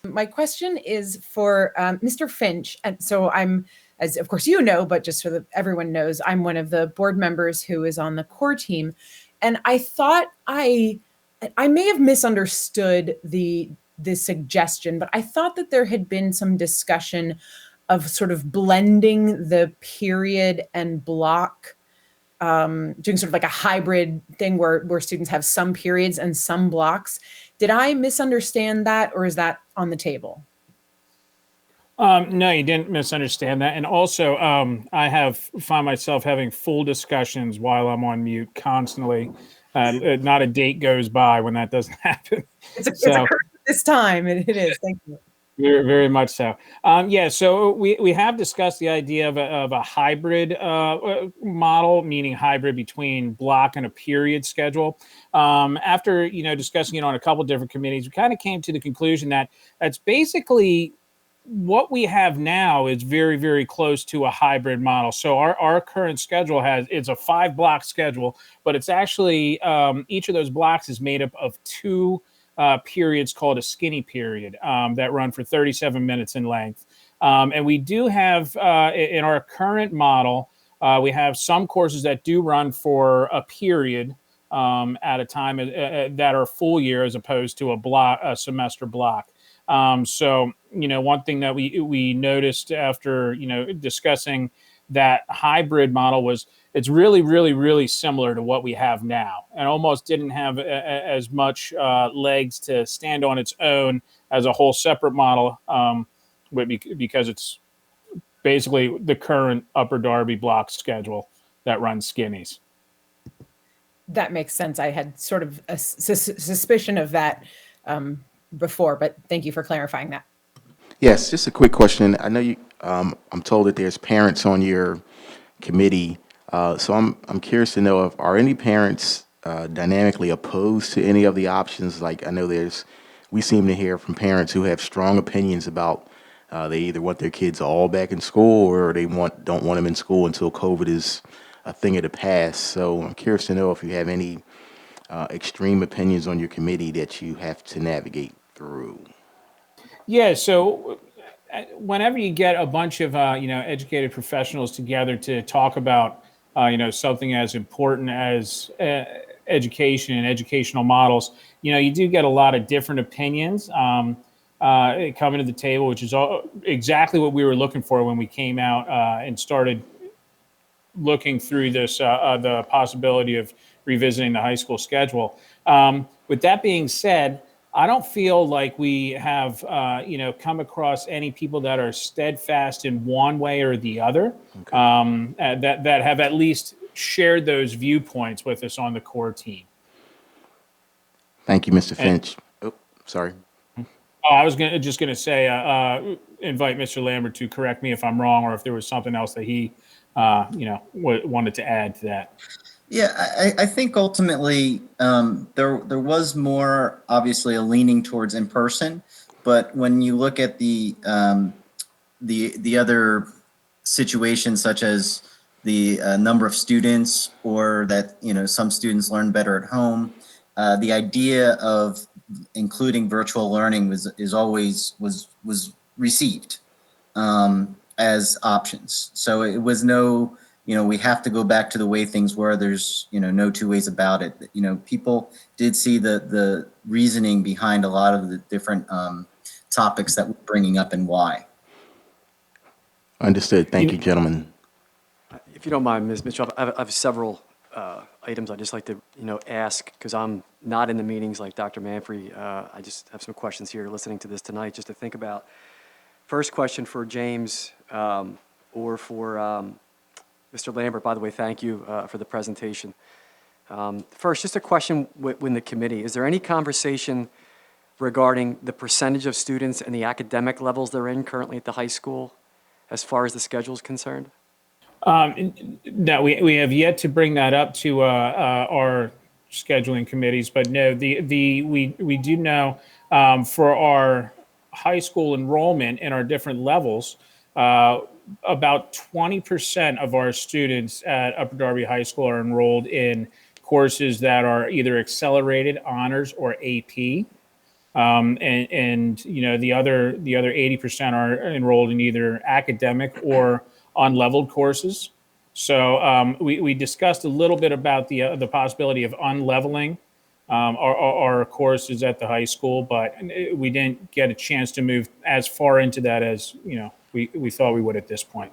My question is for Mr. Finch. And so I'm, as of course you know, but just so that everyone knows, I'm one of the board members who is on the core team. And I thought I may have misunderstood the suggestion, but I thought that there had been some discussion of sort of blending the period and block, doing sort of like a hybrid thing where students have some periods and some blocks. Did I misunderstand that, or is that on the table? No, you didn't misunderstand that. And also, I find myself having full discussions while I'm on mute constantly. Not a date goes by when that doesn't happen. It's occurred this time. It is. Thank you. Very, very much so. Yeah, so we have discussed the idea of a hybrid model, meaning hybrid between block and a period schedule. After discussing it on a couple different committees, we kind of came to the conclusion that that's basically what we have now is very, very close to a hybrid model. So our current schedule it's a 5-block schedule, but it's actually each of those blocks is made up of 2 periods called a skinny period that run for 37 minutes in length. And we do have in our current model, we have some courses that do run for a period at a time that are full year as opposed to a semester block. So, one thing that we noticed after, discussing that hybrid model was it's really, really, really similar to what we have now, and almost didn't have as much legs to stand on its own as a whole separate model, because it's basically the current Upper Darby block schedule that runs skinnies. That makes sense. I had sort of a suspicion of that before, but thank you for clarifying that. Yes, just a quick question. I know you. I'm told that there's parents on your committee, so I'm curious to know if are any parents dynamically opposed to any of the options. Like I know we seem to hear from parents who have strong opinions about they either want their kids all back in school or they don't want them in school until COVID is a thing of the past. So I'm curious to know if you have any extreme opinions on your committee that you have to navigate through? Yeah, so whenever you get a bunch of educated professionals together to talk about something as important as education and educational models, you do get a lot of different opinions coming to the table, which is exactly what we were looking for when we came out and started looking through this the possibility of revisiting the high school schedule. With that being said, I don't feel like we have, come across any people that are steadfast in one way or the other, that have at least shared those viewpoints with us on the core team. Thank you, Mr. Finch. Oh, sorry. Oh, I was just going to say, invite Mr. Lambert to correct me if I'm wrong, or if there was something else that he, wanted to add to that. Yeah, I think ultimately there was more obviously a leaning towards in person, but when you look at the other situations such as the number of students, or that some students learn better at home, the idea of including virtual learning was received as options. So it was no, we have to go back to the way things were. There's, no two ways about it. People did see the reasoning behind a lot of the different topics that we're bringing up and why. Understood. Thank you, gentlemen. If you don't mind, Ms. Mitchell, I have several items I'd just like to, ask, because I'm not in the meetings like Dr. Manfrey. I just have some questions here listening to this tonight just to think about. First question for James or for Mr. Lambert. By the way, thank you for the presentation. First, just a question within the committee. Is there any conversation regarding the percentage of students and the academic levels they're in currently at the high school as far as the schedule is concerned? No, we have yet to bring that up to our scheduling committees, but no, we do know for our high school enrollment in our different levels, about 20% of our students at Upper Darby High School are enrolled in courses that are either accelerated, honors, or AP. And the other 80% are enrolled in either academic or unleveled courses. So we discussed a little bit about the possibility of unleveling our courses at the high school, but we didn't get a chance to move as far into that as we thought we would at this point.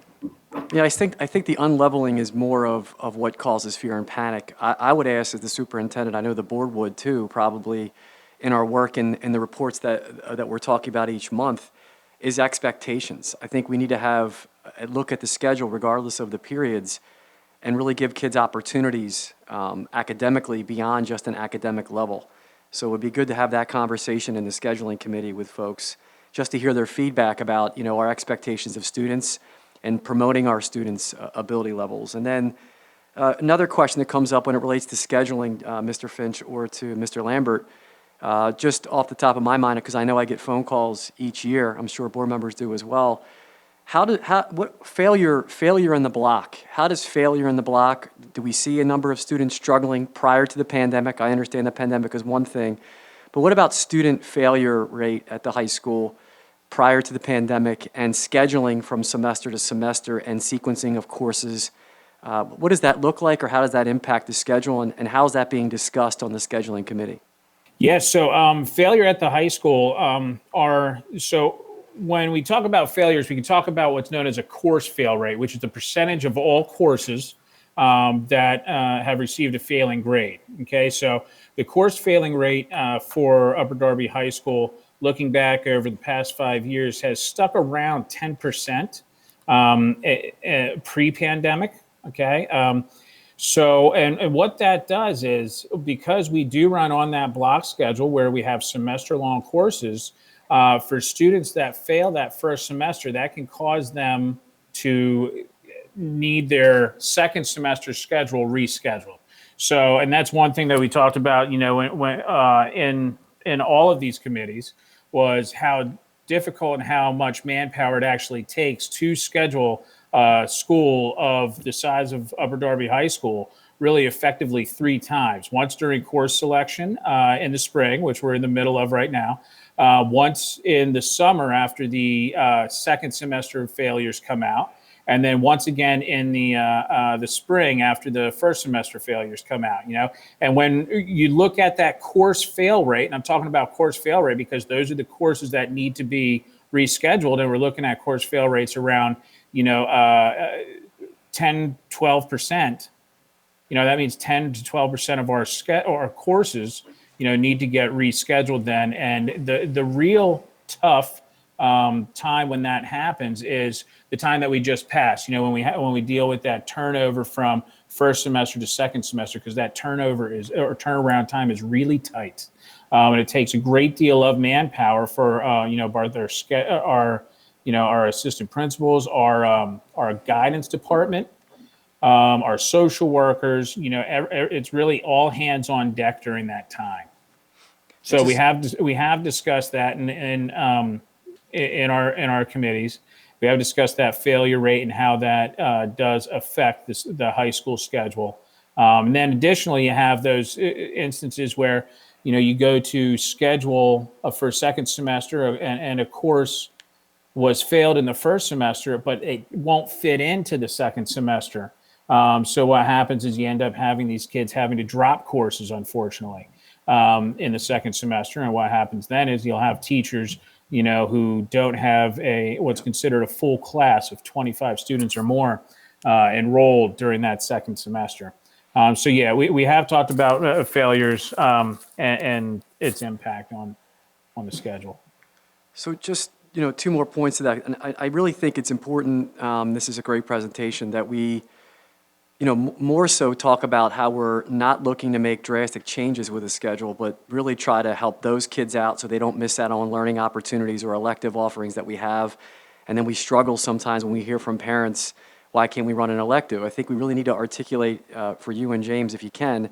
Yeah, I think the unleveling is more of what causes fear and panic. I would ask as the superintendent, I know the board would too, probably in our work and the reports that we're talking about each month, is expectations. I think we need to have a look at the schedule regardless of the periods and really give kids opportunities academically beyond just an academic level. So it would be good to have that conversation in the scheduling committee with folks just to hear their feedback about our expectations of students and promoting our students' ability levels. And then another question that comes up when it relates to scheduling, Mr. Finch or to Mr. Lambert, just off the top of my mind, because I know I get phone calls each year, I'm sure board members do as well. What failure in the block? How does failure in the block? Do we see a number of students struggling prior to the pandemic? I understand the pandemic is one thing, but what about student failure rate at the high school prior to the pandemic and scheduling from semester to semester and sequencing of courses? What does that look like, or how does that impact the schedule, and how is that being discussed on the scheduling committee? Yes, so failure at the high school when we talk about failures, we can talk about what's known as a course fail rate, which is the percentage of all courses that have received a failing grade. Okay, so the course failing rate for Upper Darby High School, looking back over the past 5 years, has stuck around 10% pre-pandemic. Okay. So, and what that does is, because we do run on that block schedule where we have semester-long courses, for students that fail that first semester, that can cause them to need their second semester schedule rescheduled. So, and that's one thing that we talked about, when in all of these committees, was how difficult and how much manpower it actually takes to schedule school of the size of Upper Darby High School really effectively 3 times. Once during course selection in the spring, which we're in the middle of right now. Once in the summer after the second semester failures come out. And then once again in the spring after the first semester failures come out, And when you look at that course fail rate, and I'm talking about course fail rate because those are the courses that need to be rescheduled, and we're looking at course fail rates around, 10, 12%. That means 10 to 12% of our courses, need to get rescheduled then. And the real tough time when that happens is the time that we just passed. When we deal with that turnover from first semester to second semester, because that turnaround time is really tight, and it takes a great deal of manpower for our assistant principals, our guidance department, our social workers. It's really all hands on deck during that time. So we have discussed that in our committees. We have discussed that failure rate and how that does affect the high school schedule. And then additionally, you have those instances where you go to schedule for a second semester and a course was failed in the first semester, but it won't fit into the second semester. So what happens is you end up having these kids having to drop courses, unfortunately, in the second semester. And what happens then is you'll have teachers, who don't have what's considered a full class of 25 students or more enrolled during that second semester. So yeah, we have talked about failures and its impact on the schedule. So just, 2 more points to that. And I really think it's important, this is a great presentation, that we, more so talk about how we're not looking to make drastic changes with the schedule, but really try to help those kids out so they don't miss out on learning opportunities or elective offerings that we have. And then we struggle sometimes when we hear from parents, why can't we run an elective? I think we really need to articulate for you and James, if you can,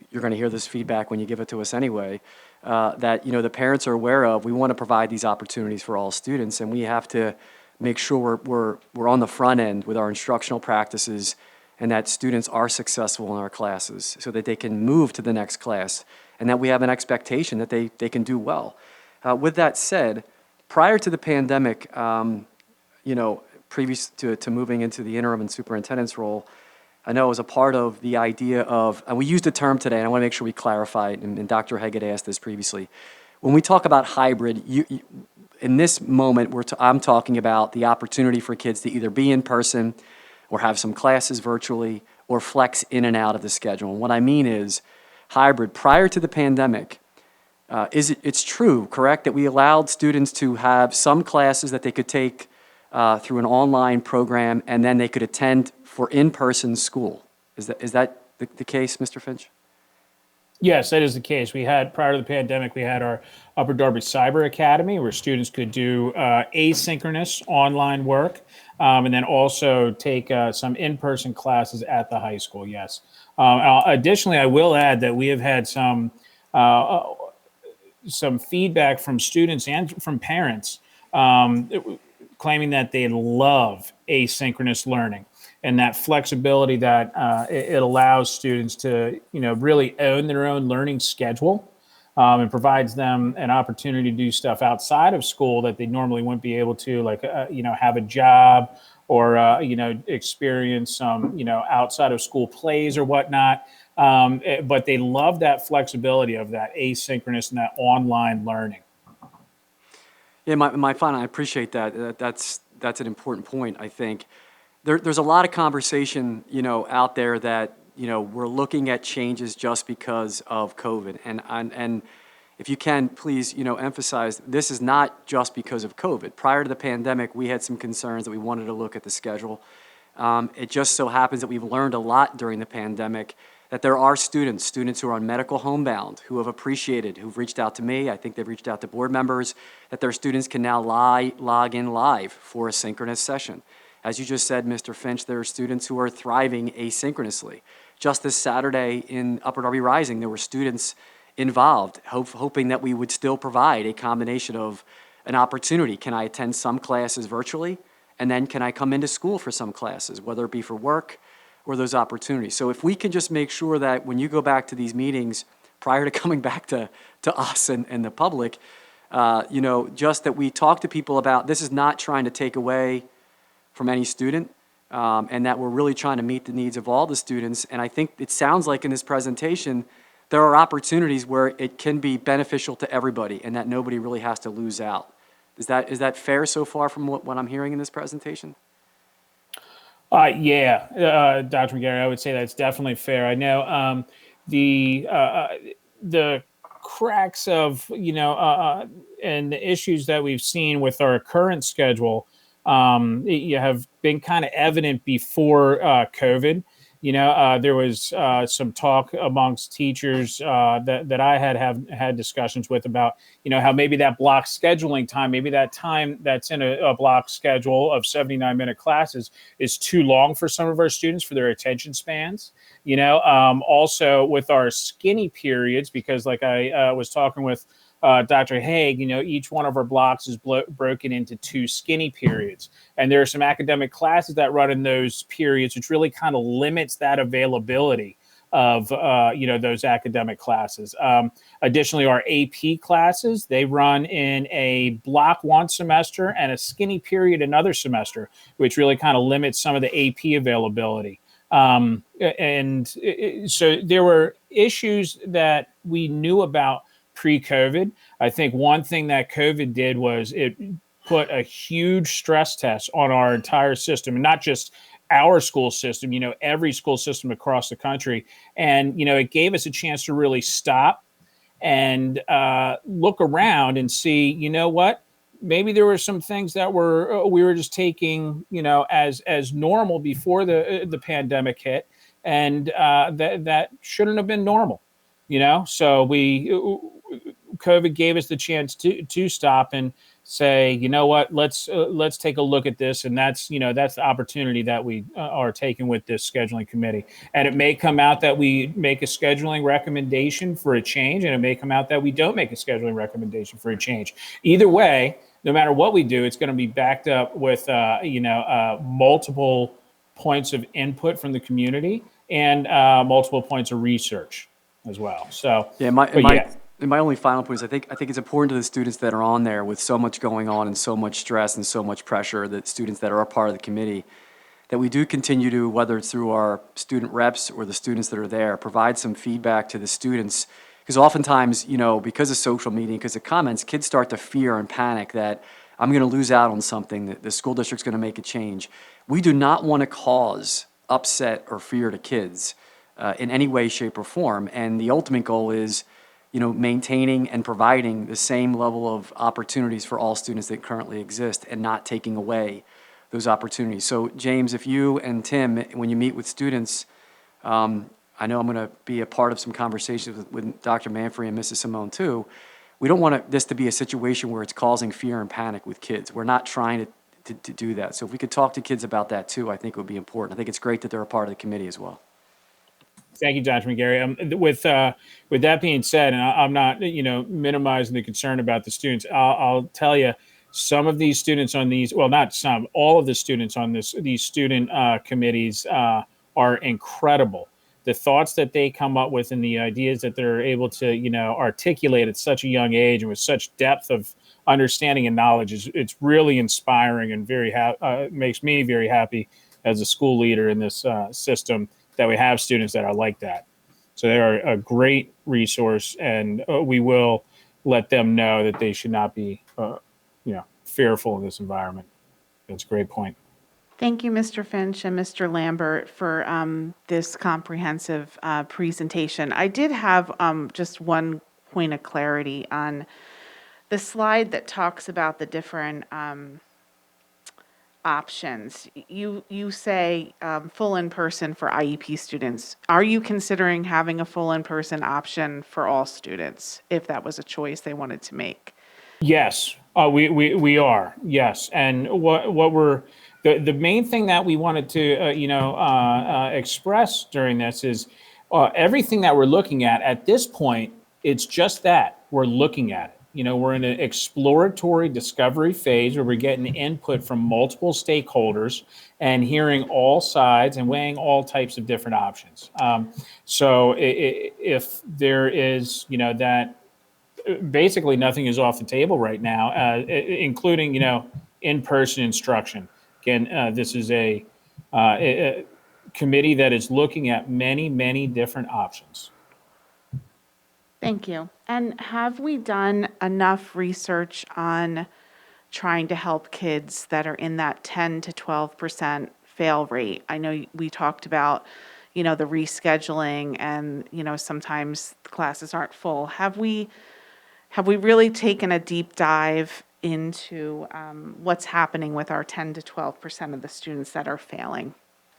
you're going to hear this feedback when you give it to us anyway, that the parents are aware of. We want to provide these opportunities for all students, and we have to make sure we're on the front end with our instructional practices, and that students are successful in our classes so that they can move to the next class, and that we have an expectation that they can do well. With that said, prior to the pandemic, previous to moving into the interim and superintendent's role, I know I was a part of the idea of, and we used a term today, and I want to make sure we clarify it, and Dr. Haggett asked this previously. When we talk about hybrid, in this moment, I'm talking about the opportunity for kids to either be in person or have some classes virtually or flex in and out of the schedule. And what I mean is hybrid. Prior to the pandemic, it's true, correct, that we allowed students to have some classes that they could take through an online program, and then they could attend for in-person school. Is that the case, Mr. Finch? Yes, that is the case. Prior to the pandemic, we had our Upper Darby Cyber Academy where students could do asynchronous online work, and then also take some in-person classes at the high school, yes. Additionally, I will add that we have had some feedback from students and from parents claiming that they love asynchronous learning and that flexibility that it allows students to, really own their own learning schedule, and provides them an opportunity to do stuff outside of school that they normally wouldn't be able to, like, have a job or, experience some, outside of school plays or whatnot. But they love that flexibility of that asynchronous and that online learning. Yeah, my final, I appreciate that. That's an important point, I think. There's a lot of conversation, out there that, we're looking at changes just because of COVID. And if you can, please, emphasize this is not just because of COVID. Prior to the pandemic, we had some concerns that we wanted to look at the schedule. It just so happens that we've learned a lot during the pandemic, that there are students who are on medical homebound, who have appreciated, who've reached out to me. I think they've reached out to board members, that their students can now log in live for a synchronous session. As you just said, Mr. Finch, there are students who are thriving asynchronously. Just this Saturday in Upper Darby Rising, there were students involved, hoping that we would still provide a combination of an opportunity. Can I attend some classes virtually? And then can I come into school for some classes, whether it be for work or those opportunities. So if we can just make sure that when you go back to these meetings, prior to coming back to us and the public, just that we talk to people about this is not trying to take away from any student, and that we're really trying to meet the needs of all the students. And I think it sounds like in this presentation, there are opportunities where it can be beneficial to everybody and that nobody really has to lose out. Is that fair so far from what I'm hearing in this presentation? Yeah, Dr. McGarry, I would say that's definitely fair. I know the cracks of, and the issues that we've seen with our current schedule you have been kind of evident before COVID. There was some talk amongst teachers that I had discussions with about, how maybe that block scheduling time, maybe that time that's in a block schedule of 79-minute classes is too long for some of our students for their attention spans. Also with our skinny periods, because like I was talking with Dr. Haig, each one of our blocks is broken into 2 skinny periods. And there are some academic classes that run in those periods, which really kind of limits that availability of, those academic classes. Additionally, our AP classes, they run in a block one semester and a skinny period another semester, which really kind of limits some of the AP availability. So there were issues that we knew about pre-COVID. I think one thing that COVID did was it put a huge stress test on our entire system, and not just our school system, every school system across the country. And, it gave us a chance to really stop and look around and see, what, maybe there were some things that we were just taking, as normal before the pandemic hit, and that shouldn't have been normal, So COVID gave us the chance to stop and say, what, let's take a look at this. And that's the opportunity that we are taking with this scheduling committee. And it may come out that we make a scheduling recommendation for a change, and it may come out that we don't make a scheduling recommendation for a change. Either way, no matter what we do, it's going to be backed up with, multiple points of input from the community and multiple points of research as well. So, And my only final point is I think it's important to the students that are on there with so much going on and so much stress and so much pressure, that students that are a part of the committee, that we do continue to, whether it's through our student reps or the students that are there, provide some feedback to the students. Because oftentimes, because of social media, because of comments, kids start to fear and panic that I'm going to lose out on something, that the school district's going to make a change. We do not want to cause upset or fear to kids in any way, shape, or form. And the ultimate goal is maintaining and providing the same level of opportunities for all students that currently exist and not taking away those opportunities. So James, if you and Tim, when you meet with students, I know I'm going to be a part of some conversations with Dr. Manfrey and Mrs. Simone too. We don't want this to be a situation where it's causing fear and panic with kids. We're not trying to do that. So if we could talk to kids about that too, I think it would be important. I think it's great that they're a part of the committee as well. Thank you, Dr. McGarry. With that being said, and I'm not, minimizing the concern about the students, I'll tell you, some of these students on these, well, not some, all of the students on these student committees are incredible. The thoughts that they come up with and the ideas that they're able to, articulate at such a young age and with such depth of understanding and knowledge it's really inspiring and makes me very happy as a school leader in this system, that we have students that are like that. So they are a great resource, and we will let them know that they should not be, fearful in this environment. That's a great point. Thank you, Mr. Finch and Mr. Lambert, for this comprehensive presentation. I did have just one point of clarity on the slide that talks about the different options. You say full in-person for IEP students. Are you considering having a full in-person option for all students if that was a choice they wanted to make? Yes, we are. Yes, and what we're the main thing that we wanted to express during this is everything that we're looking at this point. It's just that we're looking at it. we're in an exploratory discovery phase where we're getting input from multiple stakeholders and hearing all sides and weighing all types of different options. So if there is, that basically nothing is off the table right now, including, in-person instruction. Again, this is a committee that is looking at many, many different options. Thank you. And have we done enough research on trying to help kids that are in that 10 to 12% fail rate? I know we talked about, the rescheduling and, sometimes the classes aren't full. Have we really taken a deep dive into what's happening with our 10 to 12% of the students that are failing?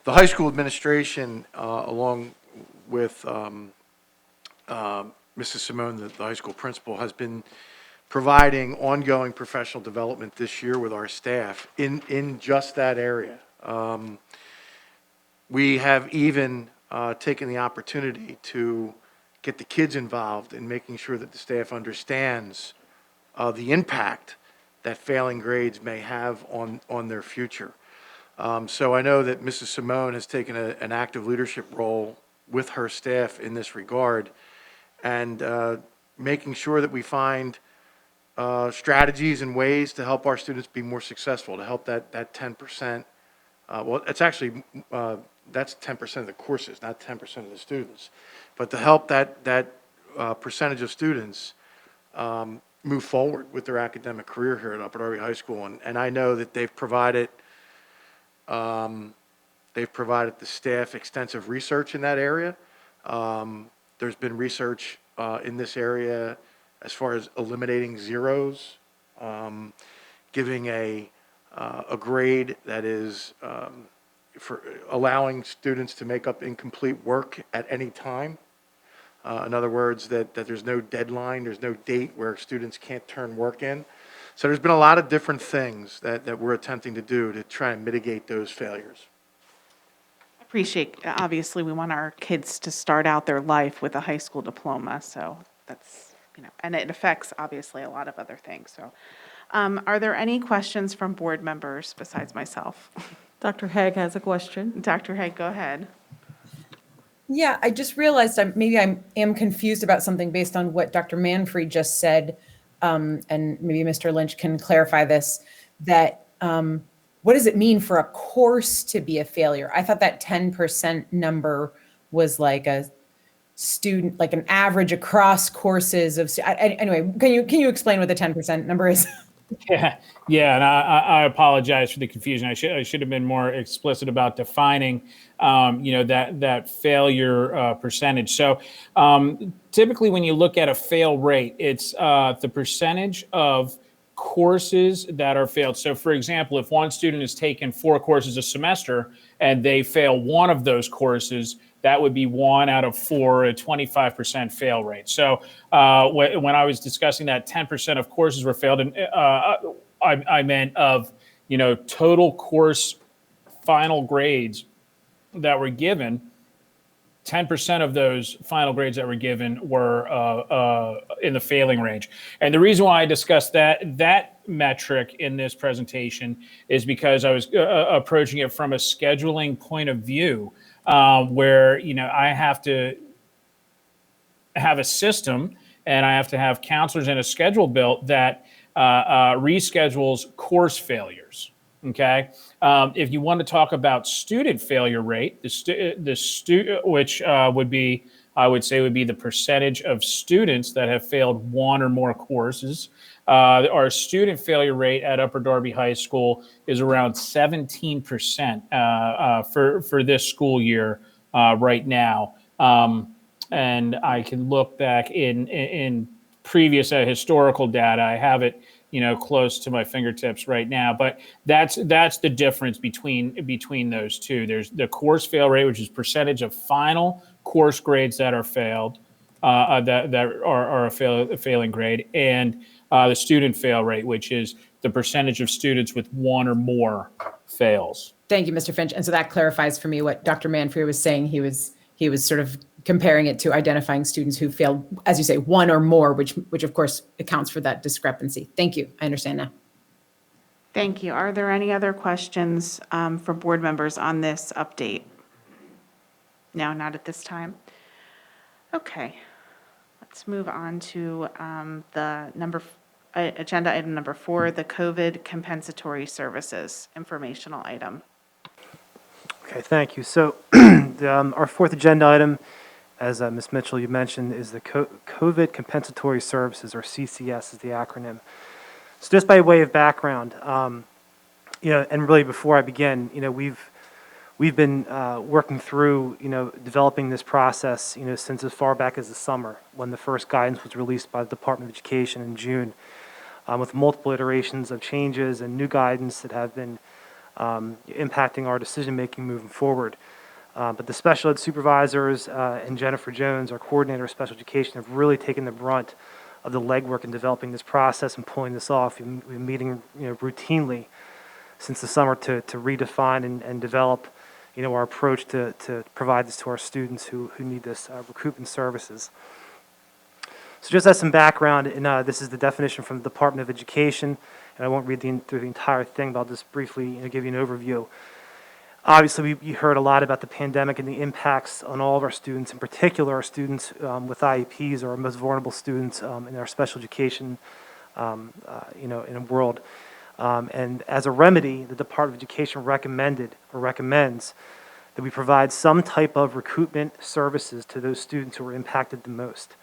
The high school administration, along with Mrs. Simone, the high school principal, has been providing ongoing professional development this year with our staff in just that area. We have even taken the opportunity to get the kids involved in making sure that the staff understands the impact that failing grades may have on their future. So I know that Mrs. Simone has taken an active leadership role with her staff in this regard, and making sure that we find strategies and ways to help our students be more successful, to help that 10%. Well, it's actually, that's 10% of the courses, not 10% of the students. But to help that percentage of students move forward with their academic career here at Upper Darby High School. And I know that they've provided the staff extensive research in that area. There's been research in this area as far as eliminating zeros, giving a grade that is for allowing students to make up incomplete work at any time. In other words, that there's no deadline, there's no date where students can't turn work in. So there's been a lot of different things that we're attempting to do to try and mitigate those failures. Appreciate, obviously, we want our kids to start out their life with a high school diploma, so that's, and it affects, obviously, a lot of other things. So are there any questions from board members besides myself? Dr. Haig has a question. Dr. Haig, go ahead. Yeah, I just realized maybe I am confused about something based on what Dr. Manfred just said, and maybe Mr. Lynch can clarify this, that what does it mean for a course to be a failure? I thought that 10% number was like a student, like an average across courses of, anyway, can you explain what the 10% number is? Yeah, and I apologize for the confusion. I should have been more explicit about defining, that failure percentage. So typically, when you look at a fail rate, it's the percentage of courses that are failed. So, for example, if one student has taken 4 courses a semester and they fail one of those courses, that would be 1 out of 4, a 25% fail rate. So when I was discussing that 10% of courses were failed, and I meant of, total course final grades that were given, 10% of those final grades that were given were in the failing range. And the reason why I discussed that metric in this presentation is because I was approaching it from a scheduling point of view, where I have to have a system and I have to have counselors and a schedule built that reschedules course failures. Okay, if you want to talk about student failure rate, which would be, I would say, would be the percentage of students that have failed 1 or more courses. Our student failure rate at Upper Darby High School is around 17% for this school year right now. And I can look back in previous historical data. I have it, close to my fingertips right now. But that's the difference between those two. There's the course fail rate, which is percentage of final course grades that are failed, that are a failing grade, and the student fail rate, which is the percentage of students with 1 or more fails. Thank you, Mr. Finch. And so that clarifies for me what Dr. Manfred was saying. He was sort of comparing it to identifying students who failed, as you say, one or more, which of course accounts for that discrepancy. Thank you. I understand now. Thank you. Are there any other questions for board members on this update? No, not at this time. Okay, let's move on to agenda item number 4, the COVID Compensatory Services informational item. Okay, thank you. So our fourth agenda item, as Ms. Mitchell, you mentioned, is the COVID Compensatory Services, or CCS is the acronym. So just by way of background, and really before I begin, we've been working through, developing this process, since as far back as the summer when the first guidance was released by the Department of Education in June, with multiple iterations of changes and new guidance that have been impacting our decision-making moving forward. But the special ed supervisors and Jennifer Jones, our coordinator of special education, have really taken the brunt of the legwork in developing this process and pulling this off. We've been meeting routinely since the summer to redefine and develop our approach to provide this to our students who need this recruitment services. So just as some background, and this is the definition from the Department of Education, and I won't read through the entire thing, but I'll just briefly give you an overview. Obviously, we heard a lot about the pandemic and the impacts on all of our students, in particular our students with IEPs, or our most vulnerable students in our special education in a world. And as a remedy, the Department of Education recommends that we provide some type of recruitment services to those students who are impacted the most.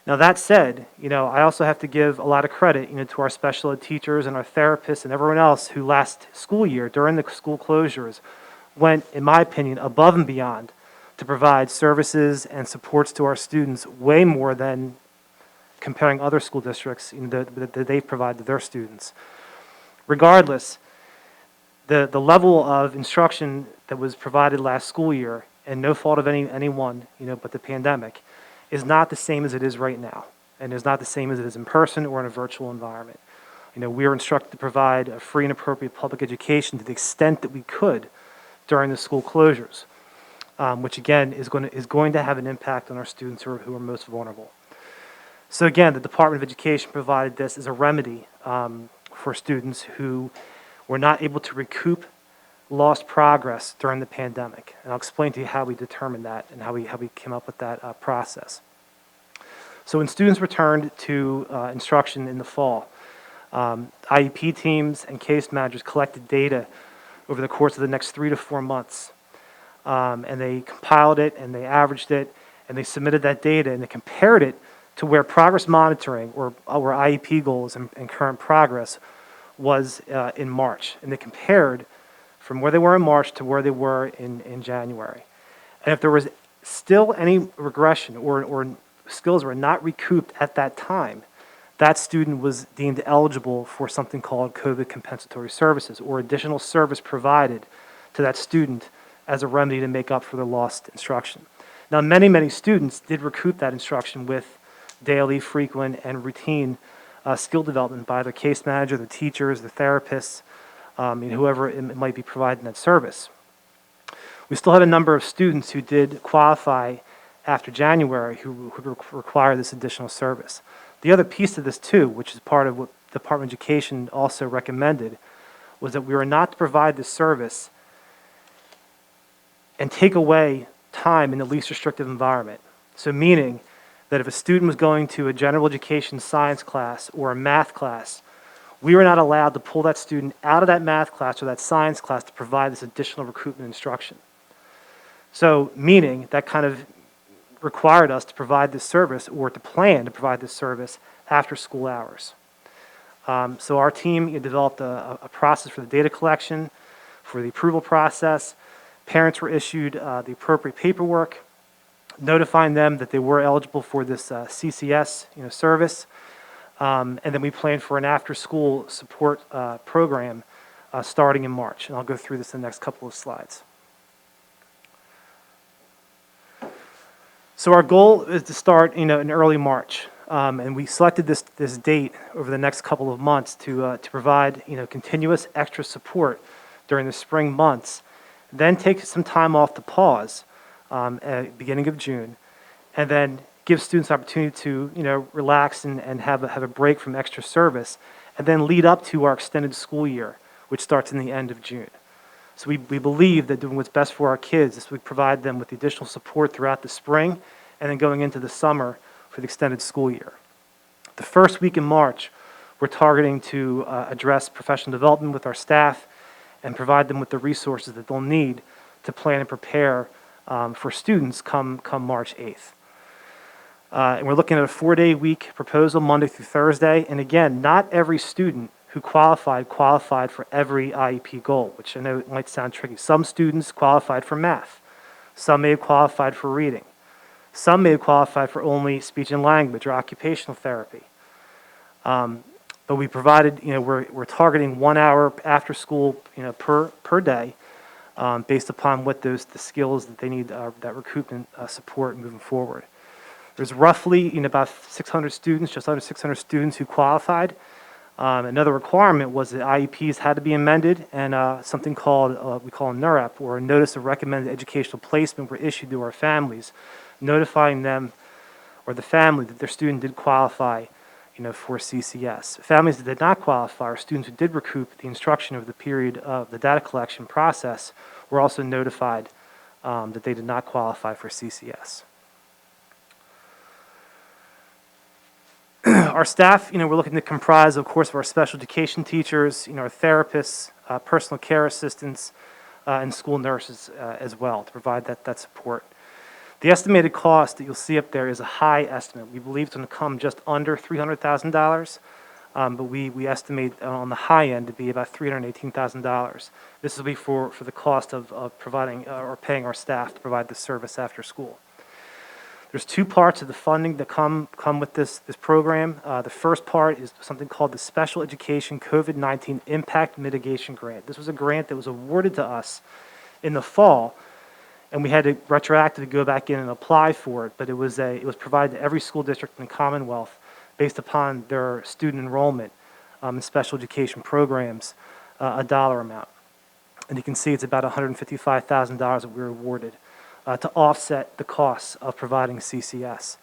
Now that said, I also have to give a lot of credit, to our special ed teachers and our therapists and everyone else who last school year, during the school closures, went, in my opinion, above and beyond to provide services and supports to our students, way more than comparing other school districts that they've provided to their students. Regardless, the level of instruction that was provided last school year, and no fault of anyone, but the pandemic, is not the same as it is right now, and is not the same as it is in person or in a virtual environment. We are instructed to provide a free and appropriate public education to the extent that we could during the school closures, which again is going to have an impact on our students who are most vulnerable. So again, the Department of Education provided this as a remedy for students who were not able to recoup lost progress during the pandemic. And I'll explain to you how we determined that and how we came up with that process. So when students returned to instruction in the fall, IEP teams and case managers collected data over the course of the next 3 to 4 months. And they compiled it and they averaged it and they submitted that data and they compared it to where progress monitoring or IEP goals and current progress was in March. And they compared from where they were in March to where they were in January. And if there was still any regression or skills were not recouped at that time, that student was deemed eligible for something called COVID Compensatory Services, or additional service provided to that student as a remedy to make up for the lost instruction. Now, many students did recoup that instruction with daily, frequent, and routine skill development by their case manager, the teachers, the therapists, whoever it might be providing that service. We still had a number of students who did qualify after January who require this additional service. The other piece of this too, which is part of what the Department of Education also recommended, was that we were not to provide this service and take away time in the least restrictive environment. So meaning that if a student was going to a general education science class or a math class, we were not allowed to pull that student out of that math class or that science class to provide this additional recruitment instruction. So meaning that kind of required us to provide this service, or to plan to provide this service after school hours. So our team developed a process for the data collection, for the approval process. Parents were issued the appropriate paperwork, notifying them that they were eligible for this CCS service. And then we planned for an after-school support program starting in March. And I'll go through this in the next couple of slides. So our goal is to start, in early March, and we selected this date over the next couple of months to provide, continuous extra support during the spring months. Then take some time off to pause at the beginning of June and then give students opportunity to, relax and have a break from extra service, and then lead up to our extended school year, which starts in the end of June. So we believe that doing what's best for our kids is we provide them with the additional support throughout the spring and then going into the summer for the extended school year. The first week in March, we're targeting to address professional development with our staff and provide them with the resources that they'll need to plan and prepare for students come March 8th. And we're looking at a 4-day week proposal, Monday through Thursday. And again, not every student who qualified for every IEP goal, which I know it might sound tricky. Some students qualified for math. Some may have qualified for reading. Some may have qualified for only speech and language or occupational therapy. But we provided, we're targeting 1 hour after school, per day, based upon what the skills that they need, that recoupment support moving forward. There's roughly, about 600 students, just under 600 students who qualified. Another requirement was that IEPs had to be amended, and something called, we call a NREP, or a Notice of Recommended Educational Placement, were issued to our families, notifying them or the family that their student did qualify, for CCS. Families that did not qualify, or students who did recoup the instruction over the period of the data collection process, were also notified that they did not qualify for CCS. Our staff, we're looking to comprise, of course, of our special education teachers, our therapists, personal care assistants, and school nurses as well to provide that support. The estimated cost that you'll see up there is a high estimate. We believe it's going to come just under $300,000, but we estimate on the high end to be about $318,000. This will be for the cost of providing or paying our staff to provide the service after school. There's two parts of the funding that come with this program. The first part is something called the Special Education COVID-19 Impact Mitigation Grant. This was a grant that was awarded to us in the fall, and we had to retroactively go back in and apply for it, but it was provided to every school district in the Commonwealth based upon their student enrollment in special education programs, a dollar amount. And you can see it's about $155,000 that we were awarded to offset the costs of providing CCS.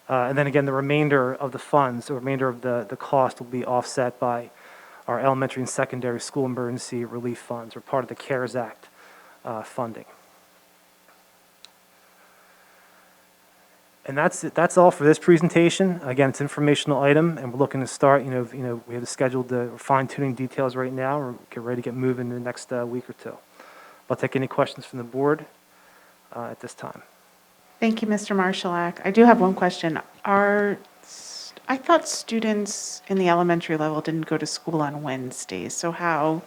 And then again, the remainder of the funds, the remainder of the cost will be offset by our elementary and secondary school emergency relief funds, or part of the CARES Act funding. And that's all for this presentation. Again, it's an informational item, and we're looking to start, we have scheduled the fine-tuning details right now. We're getting ready to get moving in the next week or two. I'll take any questions from the board at this time. Thank you, Mr. Marshallak. I do have one question. I thought students in the elementary level didn't go to school on Wednesdays, so how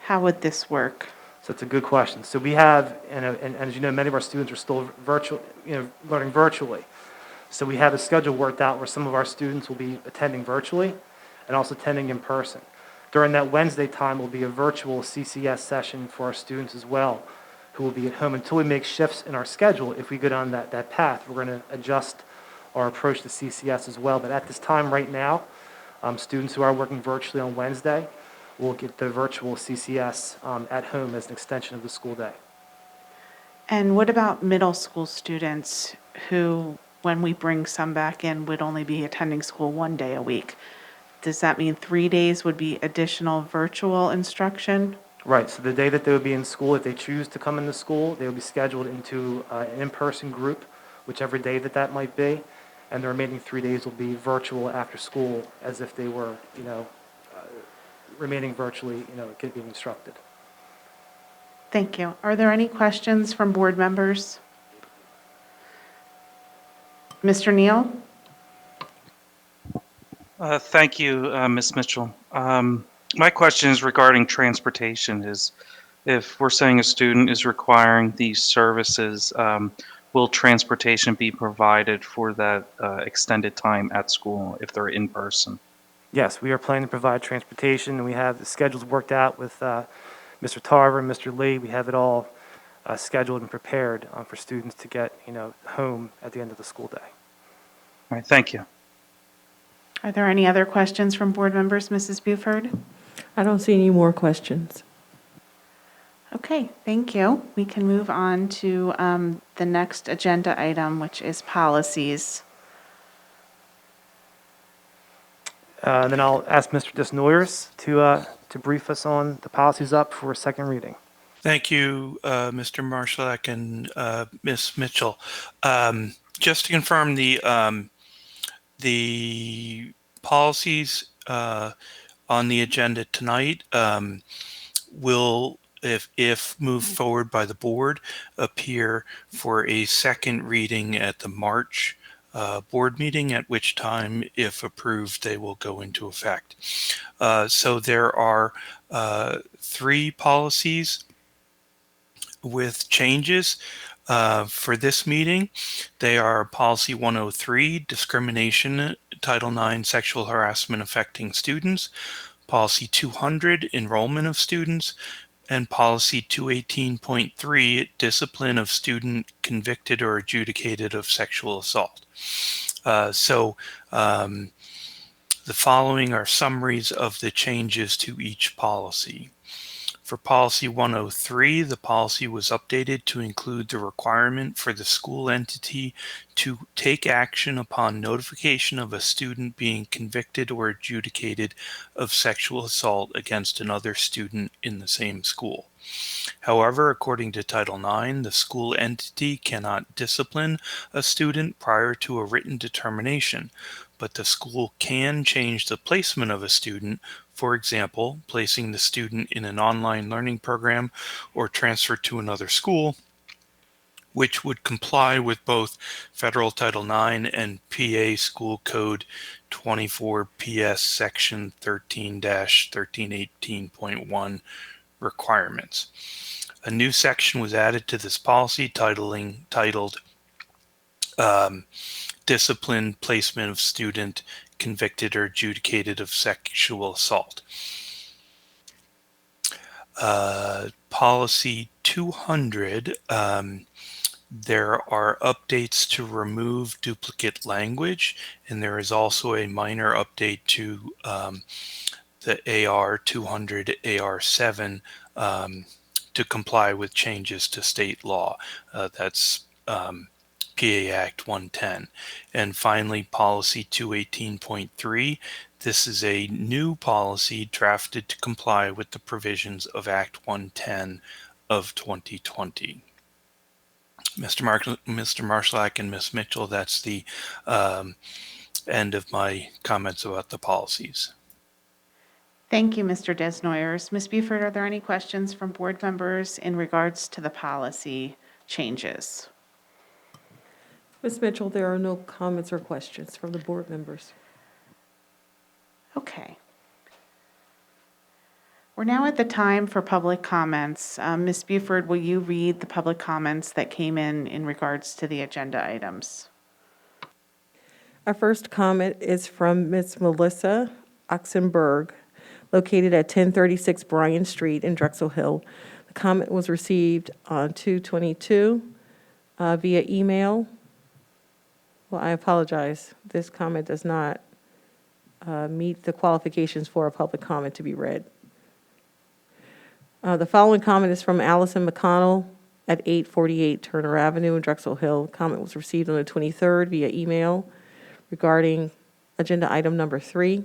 would this work? So it's a good question. So we have, and as you know, many of our students are still learning virtually. So we have a schedule worked out where some of our students will be attending virtually and also attending in person. During that Wednesday time will be a virtual CCS session for our students as well, who will be at home until we make shifts in our schedule. If we go down that path, we're going to adjust our approach to CCS as well. But at this time right now, students who are working virtually on Wednesday will get the virtual CCS at home as an extension of the school day. And what about middle school students who, when we bring some back in, would only be attending school 1 day a week? Does that mean 3 days would be additional virtual instruction? Right, so the day that they would be in school, if they choose to come into school, they will be scheduled into an in-person group, whichever day that might be, and the remaining 3 days will be virtual after school, as if they were, remaining virtually, being instructed. Thank you. Are there any questions from board members? Mr. Neal? Thank you, Ms. Mitchell. My question is regarding transportation. Is if we're saying a student is requiring these services, will transportation be provided for that extended time at school if they're in person? Yes, we are planning to provide transportation, and we have the schedules worked out with Mr. Tarver and Mr. Lee. We have it all scheduled and prepared for students to get, home at the end of the school day. All right, thank you. Are there any other questions from board members? Mrs. Buford? I don't see any more questions. Okay, thank you. We can move on to the next agenda item, which is policies. And then I'll ask Mr. Desnoyers to brief us on the policies up for second reading. Thank you, Mr. Marshak and Ms. Mitchell. Just to confirm, the policies on the agenda tonight will, if moved forward by the board, appear for a second reading at the March board meeting, at which time, if approved, they will go into effect. So there are 3 policies with changes for this meeting. They are Policy 103, Discrimination, Title IX, Sexual Harassment Affecting Students, Policy 200, Enrollment of Students, and Policy 218.3, Discipline of Student Convicted or Adjudicated of Sexual Assault. The following are summaries of the changes to each policy. For Policy 103, the policy was updated to include the requirement for the school entity to take action upon notification of a student being convicted or adjudicated of sexual assault against another student in the same school. However, according to Title IX, the school entity cannot discipline a student prior to a written determination, but the school can change the placement of a student, for example, placing the student in an online learning program or transfer to another school, which would comply with both Federal Title IX and PA School Code 24 PS Section 13-1318.1 requirements. A new section was added to this policy titled Discipline Placement of Student Convicted or Adjudicated of Sexual Assault. Policy 200, there are updates to remove duplicate language, and there is also a minor update to the AR 200, AR 7 to comply with changes to state law. That's PA Act 110. And finally, Policy 218.3. This is a new policy drafted to comply with the provisions of Act 110 of 2020. Mr. Marshak and Ms. Mitchell, that's the end of my comments about the policies. Thank you, Mr. Desnoyers. Ms. Buford, are there any questions from board members in regards to the policy changes? Ms. Mitchell, there are no comments or questions from the board members. Okay. We're now at the time for public comments. Ms. Buford, will you read the public comments that came in regards to the agenda items? Our first comment is from Ms. Melissa Oxenberg, located at 1036 Bryan Street in Drexel Hill. The comment was received on 2/22 via email. Well, I apologize. This comment does not meet the qualifications for a public comment to be read. The following comment is from Allison McConnell at 848 Turner Avenue in Drexel Hill. The comment was received on the 23rd via email regarding agenda item number 3.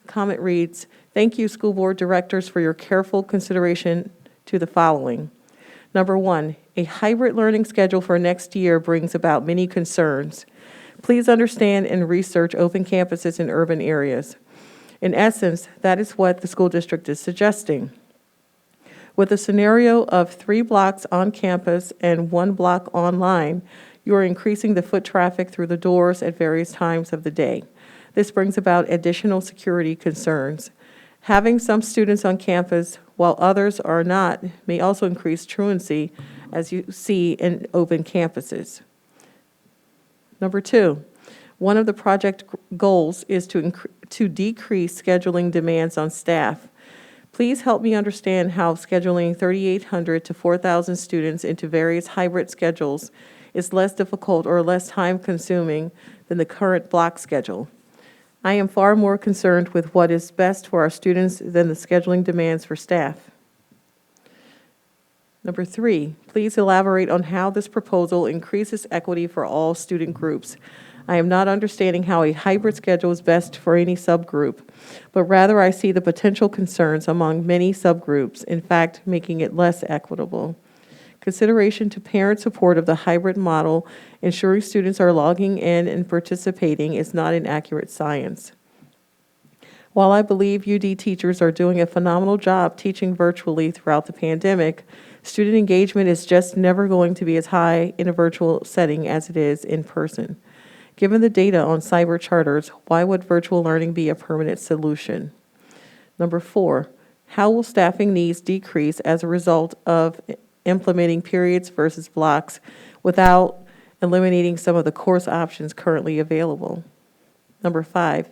The comment reads, "Thank you, school board directors, for your careful consideration to the following. Number 1, a hybrid learning schedule for next year brings about many concerns. Please understand and research open campuses in urban areas. In essence, that is what the school district is suggesting. With a scenario of 3 blocks on campus and 1 block online, you are increasing the foot traffic through the doors at various times of the day. This brings about additional security concerns. Having some students on campus while others are not may also increase truancy, as you see in open campuses. Number 2, one of the project goals is to decrease scheduling demands on staff. Please help me understand how scheduling 3,800 to 4,000 students into various hybrid schedules is less difficult or less time-consuming than the current block schedule. I am far more concerned with what is best for our students than the scheduling demands for staff. Number 3, please elaborate on how this proposal increases equity for all student groups. I am not understanding how a hybrid schedule is best for any subgroup, but rather I see the potential concerns among many subgroups, in fact, making it less equitable. Consideration to parent support of the hybrid model, ensuring students are logging in and participating, is not an accurate science. While I believe UD teachers are doing a phenomenal job teaching virtually throughout the pandemic, student engagement is just never going to be as high in a virtual setting as it is in person. Given the data on cyber charters, why would virtual learning be a permanent solution? Number 4, how will staffing needs decrease as a result of implementing periods versus blocks without eliminating some of the course options currently available? Number 5,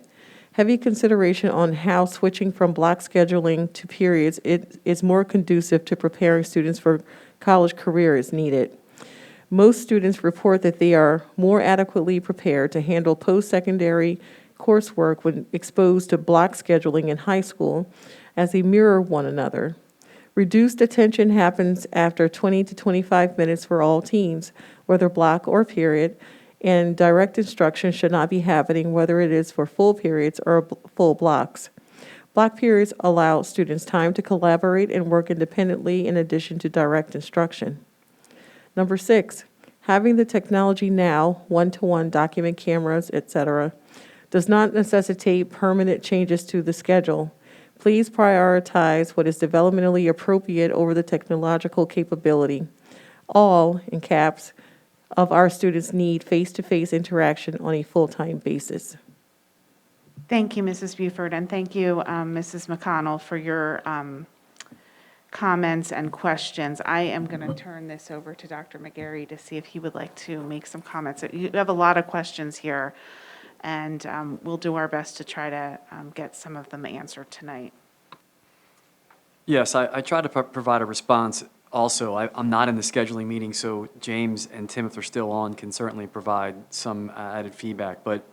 heavy consideration on how switching from block scheduling to periods is more conducive to preparing students for college career is needed. Most students report that they are more adequately prepared to handle post-secondary coursework when exposed to block scheduling in high school, as they mirror one another. Reduced attention happens after 20 to 25 minutes for all teams, whether block or period, and direct instruction should not be happening whether it is for full periods or full blocks. Block periods allow students time to collaborate and work independently in addition to direct instruction. Number 6, having the technology now, one-to-one document cameras, etc., does not necessitate permanent changes to the schedule. Please prioritize what is developmentally appropriate over the technological capability. All, in caps, of our students need face-to-face interaction on a full-time basis. Thank you, Mrs. Buford, and thank you, Mrs. McConnell, for your comments and questions. I am going to turn this over to Dr. McGarry to see if he would like to make some comments. You have a lot of questions here, and we'll do our best to try to get some of them answered tonight. Yes, I tried to provide a response. Also, I'm not in the scheduling meeting, so James and Tim, if they're still on, can certainly provide some added feedback. But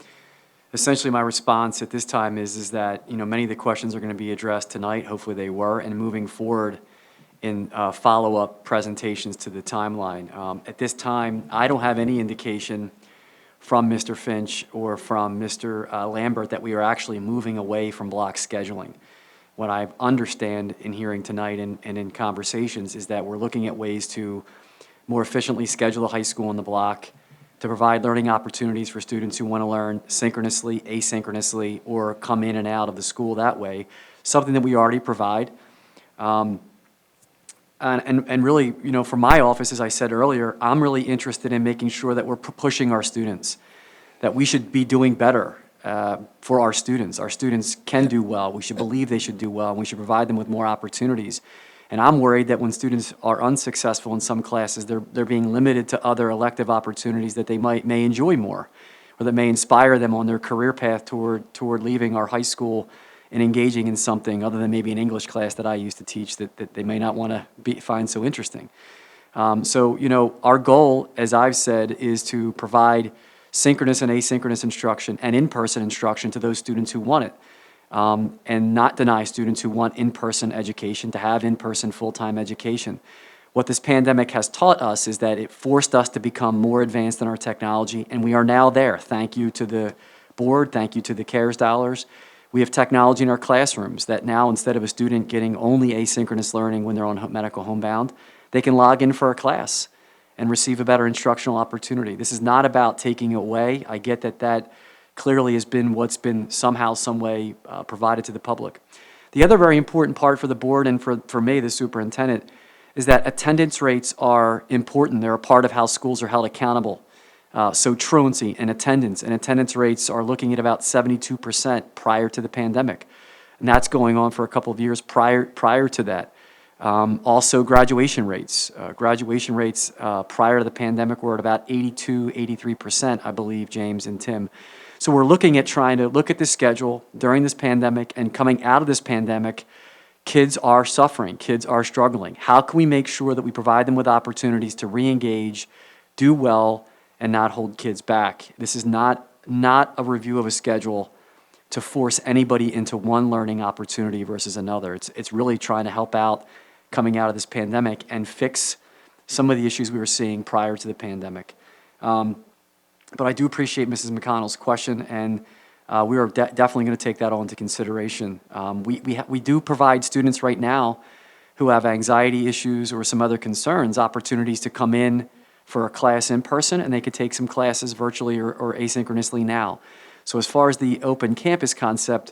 essentially, my response at this time is that many of the questions are going to be addressed tonight. Hopefully, they were, and moving forward in follow-up presentations to the timeline. At this time, I don't have any indication from Mr. Finch or from Mr. Lambert that we are actually moving away from block scheduling. What I understand in hearing tonight and in conversations is that we're looking at ways to more efficiently schedule a high school in the block, to provide learning opportunities for students who want to learn synchronously, asynchronously, or come in and out of the school that way, something that we already provide. And really, for my office, as I said earlier, I'm really interested in making sure that we're pushing our students, that we should be doing better for our students. Our students can do well. We should believe they should do well, and we should provide them with more opportunities. And I'm worried that when students are unsuccessful in some classes, they're being limited to other elective opportunities that they may enjoy more, or that may inspire them on their career path toward leaving our high school and engaging in something other than maybe an English class that I used to teach that they may not want to find so interesting. So, our goal, as I've said, is to provide synchronous and asynchronous instruction and in-person instruction to those students who want it, and not deny students who want in-person education to have in-person full-time education. What this pandemic has taught us is that it forced us to become more advanced in our technology, and we are now there. Thank you to the board, thank you to the CARES dollars. We have technology in our classrooms that now, instead of a student getting only asynchronous learning when they're on medical homebound, they can log in for a class and receive a better instructional opportunity. This is not about taking away. I get that clearly has been what's been somehow, some way provided to the public. The other very important part for the board and for me, the superintendent, is that attendance rates are important. They're a part of how schools are held accountable. So truancy and attendance rates are looking at about 72% prior to the pandemic. And that's going on for a couple of years prior to that. Also graduation rates. Graduation rates prior to the pandemic were at about 82, 83%, I believe, James and Tim. So we're looking at trying to look at the schedule during this pandemic, and coming out of this pandemic, kids are suffering, kids are struggling. How can we make sure that we provide them with opportunities to re-engage, do well, and not hold kids back? This is not a review of a schedule to force anybody into one learning opportunity versus another. It's really trying to help out coming out of this pandemic and fix some of the issues we were seeing prior to the pandemic. But I do appreciate Mrs. McConnell's question, and we are definitely going to take that all into consideration. We do provide students right now who have anxiety issues or some other concerns opportunities to come in for a class in person, and they could take some classes virtually or asynchronously now. So as far as the open campus concept,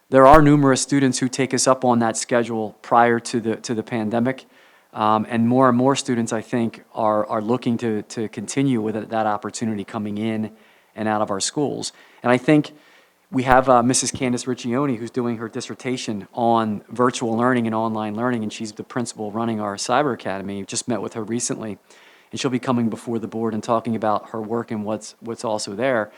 there are numerous students who take us up on that schedule prior to the pandemic. And more students, I think, are looking to continue with that opportunity coming in and out of our schools. And I think we have Mrs. Candace Riccioni, who's doing her dissertation on virtual learning and online learning, and she's the principal running our Cyber Academy. Just met with her recently, and she'll be coming before the board and talking about her work and what's also there.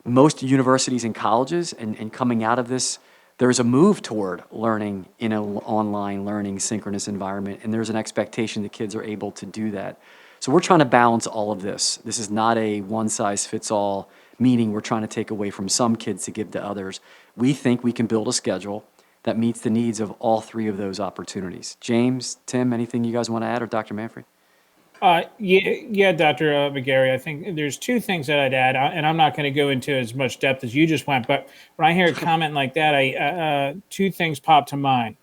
Most universities and colleges, and coming out of this, there's a move toward learning in an online learning synchronous environment, and there's an expectation that kids are able to do that. So we're trying to balance all of this. This is not a one-size-fits-all, meaning we're trying to take away from some kids to give to others. We think we can build a schedule that meets the needs of all three of those opportunities. James, Tim, anything you guys want to add, or Dr. Manfrey? Yeah, Dr. McGarry, I think there's two things that I'd add, and I'm not going to go into as much depth as you just went, but when I hear a comment like that, two things pop to mind.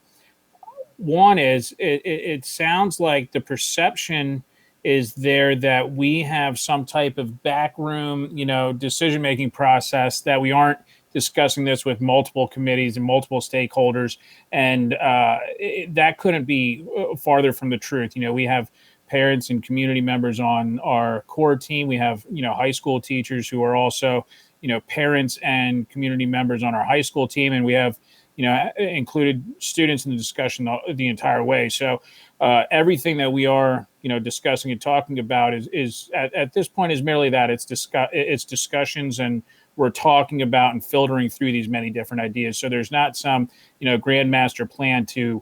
One is it sounds like the perception is there that we have some type of backroom, decision-making process, that we aren't discussing this with multiple committees and multiple stakeholders, and that couldn't be farther from the truth. We have parents and community members on our core team. We have, high school teachers who are also, parents and community members on our high school team. And we have, included students in the discussion the entire way. So everything that we are, discussing and talking about is at this point is merely that. It's discussions, and we're talking about and filtering through these many different ideas. So there's not some, grand master plan to,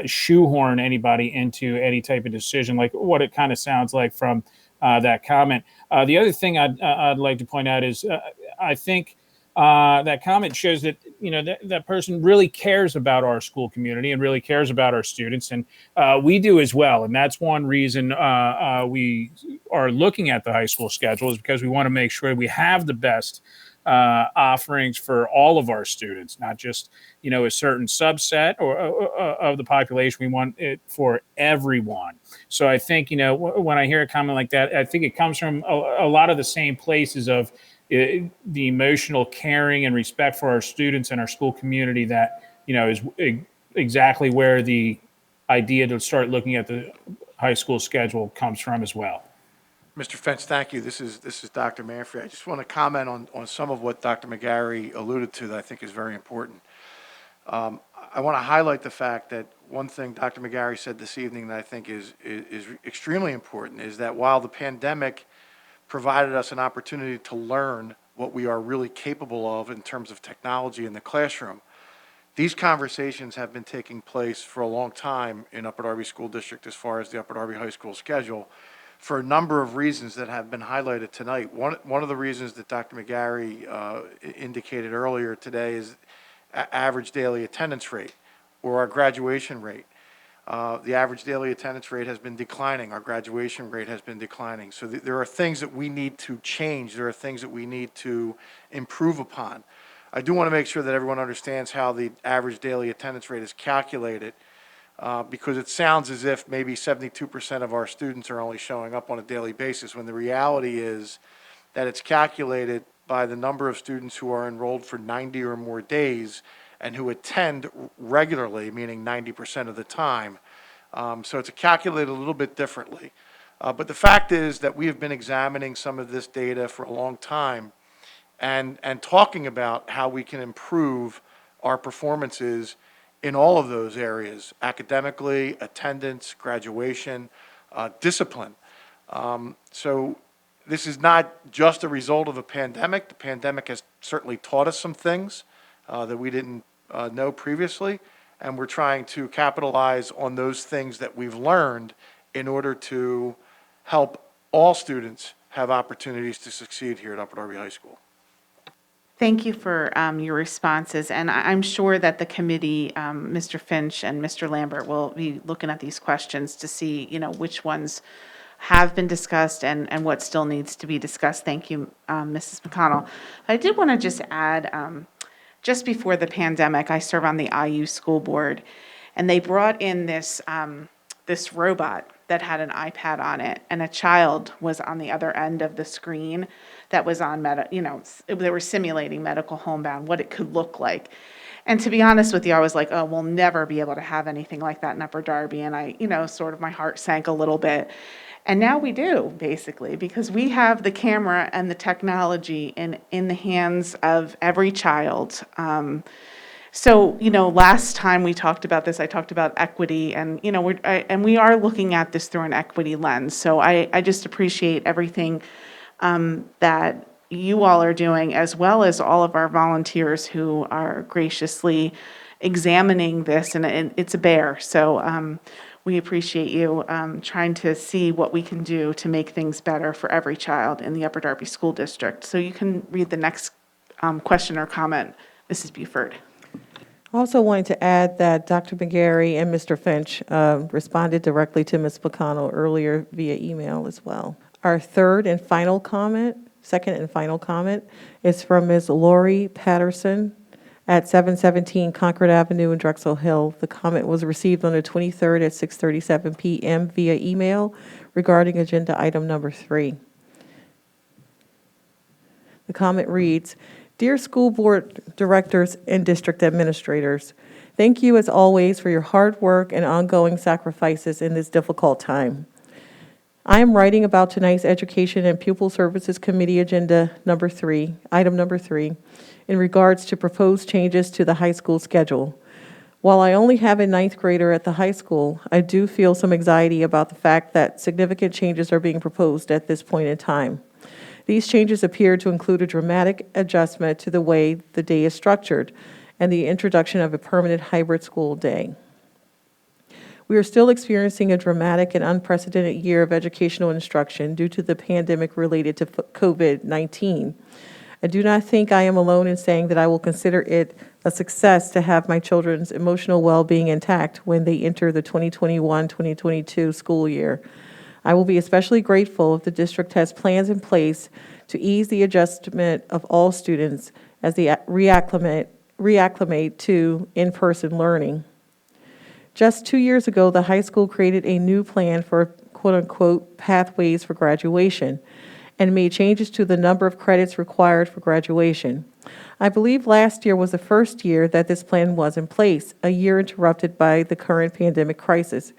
shoehorn anybody into any type of decision, like what it kind of sounds like from that comment. The other thing I'd like to point out is I think that comment shows that that person really cares about our school community and really cares about our students, and we do as well. And that's one reason we are looking at the high school schedule, is because we want to make sure we have the best offerings for all of our students, not just a certain subset or of the population. We want it for everyone. So I think when I hear a comment like that, I think it comes from a lot of the same places of the emotional caring and respect for our students and our school community that is exactly where the idea to start looking at the high school schedule comes from as well. Mr. Fentz, thank you. This is Dr. Manfrey. I just want to comment on some of what Dr. McGarry alluded to that I think is very important. I want to highlight the fact that one thing Dr. McGarry said this evening that I think is extremely important is that while the pandemic provided us an opportunity to learn what we are really capable of in terms of technology in the classroom, these conversations have been taking place for a long time in Upper Darby School District as far as the Upper Darby High School schedule, for a number of reasons that have been highlighted tonight. One of the reasons that Dr. McGarry indicated earlier today is average daily attendance rate, or our graduation rate. The average daily attendance rate has been declining. Our graduation rate has been declining. So there are things that we need to change. There are things that we need to improve upon. I do want to make sure that everyone understands how the average daily attendance rate is calculated, because it sounds as if maybe 72% of our students are only showing up on a daily basis, when the reality is that it's calculated by the number of students who are enrolled for 90 or more days and who attend regularly, meaning 90% of the time. So it's calculated a little bit differently. But the fact is that we have been examining some of this data for a long time and talking about how we can improve our performances in all of those areas: academically, attendance, graduation, discipline. So this is not just a result of a pandemic. The pandemic has certainly taught us some things that we didn't know previously, and we're trying to capitalize on those things that we've learned in order to help all students have opportunities to succeed here at Upper Darby High School. Thank you for your responses, and I'm sure that the committee, Mr. Finch and Mr. Lambert, will be looking at these questions to see, which ones have been discussed and what still needs to be discussed. Thank you, Mrs. McConnell. I did want to just add, just before the pandemic, I serve on the IU school board, and they brought in this robot that had an iPad on it, and a child was on the other end of the screen that was on they were simulating medical homebound, what it could look like. And to be honest with you, I was like, oh, we'll never be able to have anything like that in Upper Darby. And I, sort of my heart sank a little bit. And now we do, basically, because we have the camera and the technology in the hands of every child. So, last time we talked about this, I talked about equity, and, we are looking at this through an equity lens. So I just appreciate everything that you all are doing, as well as all of our volunteers who are graciously examining this, and it's a bear. So we appreciate you trying to see what we can do to make things better for every child in the Upper Darby School District. So you can read the next question or comment, Mrs. Buford. I also wanted to add that Dr. McGarry and Mr. Finch responded directly to Ms. McConnell earlier via email as well. Our second and final comment, is from Ms. Lori Patterson at 717 Concord Avenue in Drexel Hill. The comment was received on the 23rd at 6:37 p.m. via email regarding agenda item number 3. The comment reads, Dear school board directors and district administrators, thank you as always for your hard work and ongoing sacrifices in this difficult time. I am writing about tonight's Education and Pupil Services Committee agenda number 3, item number 3, in regards to proposed changes to the high school schedule. While I only have a 9th grader at the high school, I do feel some anxiety about the fact that significant changes are being proposed at this point in time. These changes appear to include a dramatic adjustment to the way the day is structured and the introduction of a permanent hybrid school day. We are still experiencing a dramatic and unprecedented year of educational instruction due to the pandemic related to COVID-19. I do not think I am alone in saying that I will consider it a success to have my children's emotional well-being intact when they enter the 2021-2022 school year. I will be especially grateful if the district has plans in place to ease the adjustment of all students as they reacclimate to in-person learning. Just 2 years ago, the high school created a new plan for quote-unquote pathways for graduation and made changes to the number of credits required for graduation. I believe last year was the first year that this plan was in place, a year interrupted by the current pandemic crisis.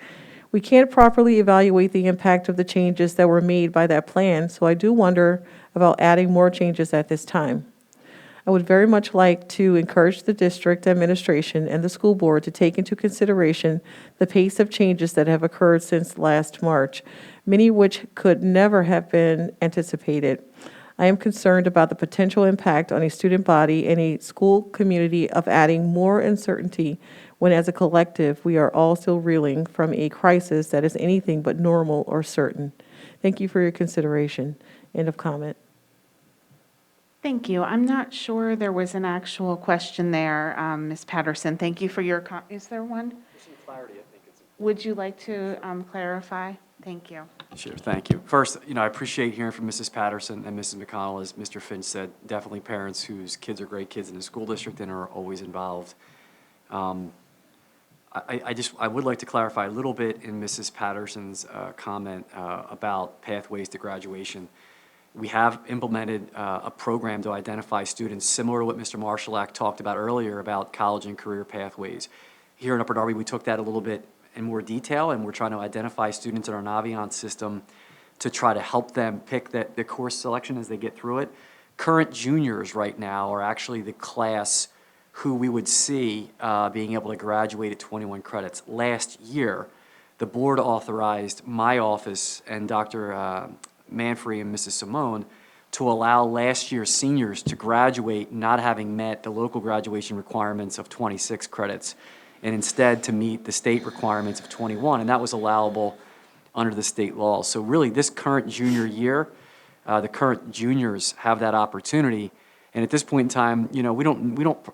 We can't properly evaluate the impact of the changes that were made by that plan, so I do wonder about adding more changes at this time. I would very much like to encourage the district administration and the school board to take into consideration the pace of changes that have occurred since last March, many of which could never have been anticipated. I am concerned about the potential impact on a student body and a school community of adding more uncertainty when, as a collective, we are all still reeling from a crisis that is anything but normal or certain. Thank you for your consideration. End of comment. Thank you. I'm not sure there was an actual question there, Ms. Patterson. Thank you for your is there one? Some clarity, I think it's important. Would you like to clarify? Thank you. Sure, thank you. First, I appreciate hearing from Mrs. Patterson and Mrs. McConnell. As Mr. Finch said, definitely parents whose kids are great kids in the school district and are always involved. I would like to clarify a little bit in Mrs. Patterson's comment about pathways to graduation. We have implemented a program to identify students similar to what Mr. Marshallak talked about earlier about college and career pathways. Here in Upper Darby, we took that a little bit in more detail, and we're trying to identify students in our Naviance system to try to help them pick the course selection as they get through it. Current juniors right now are actually the class who we would see being able to graduate at 21 credits. Last year, the board authorized my office and Dr. Manfrey and Mrs. Simone to allow last year's seniors to graduate not having met the local graduation requirements of 26 credits and instead to meet the state requirements of 21, and that was allowable under the state law. So really this current junior year, the current juniors have that opportunity, And at this point in time, we don't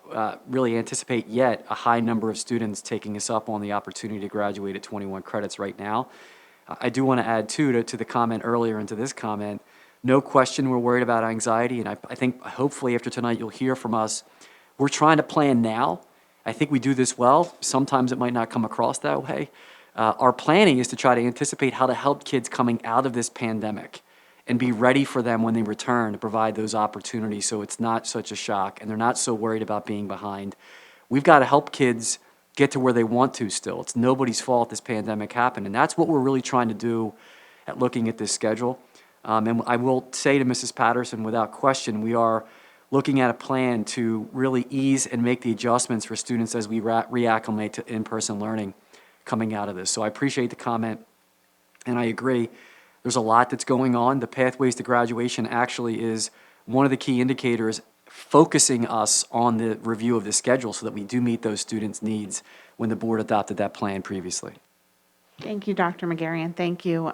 really anticipate yet a high number of students taking us up on the opportunity to graduate at 21 credits right now. I do want to add, too, to the comment earlier and to this comment, no question we're worried about anxiety, and I think hopefully after tonight you'll hear from us. We're trying to plan now. I think we do this well. Sometimes it might not come across that way. Our planning is to try to anticipate how to help kids coming out of this pandemic and be ready for them when they return to provide those opportunities so it's not such a shock and they're not so worried about being behind. We've got to help kids get to where they want to still. It's nobody's fault this pandemic happened, and that's what we're really trying to do at looking at this schedule. And I will say to Mrs. Patterson, without question, we are looking at a plan to really ease and make the adjustments for students as we reacclimate to in-person learning coming out of this. So I appreciate the comment, and I agree. There's a lot that's going on. The Pathways to Graduation actually is one of the key indicators focusing us on the review of the schedule so that we do meet those students' needs when the board adopted that plan previously. Thank you, Dr. McGarry, and thank you,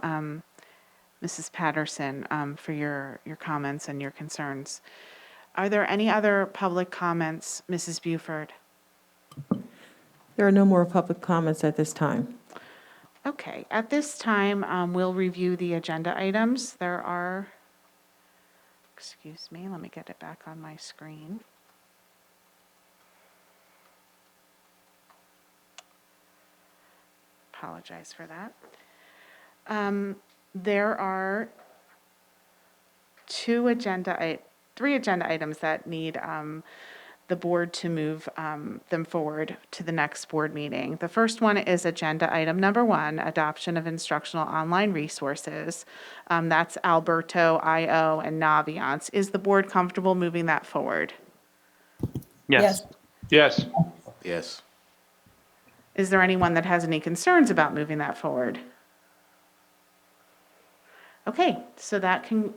Mrs. Patterson, for your comments and your concerns. Are there any other public comments, Mrs. Buford? There are no more public comments at this time. Okay, at this time, we'll review the agenda items. There are, excuse me, let me get it back on my screen. Apologize for that. There are three agenda items that need the board to move them forward to the next board meeting. The first one is agenda item number 1, adoption of instructional online resources. That's Alberto, IO, and Naviance. Is the board comfortable moving that forward? Yes. Yes. Yes. Is there anyone that has any concerns about moving that forward? Okay, so that can,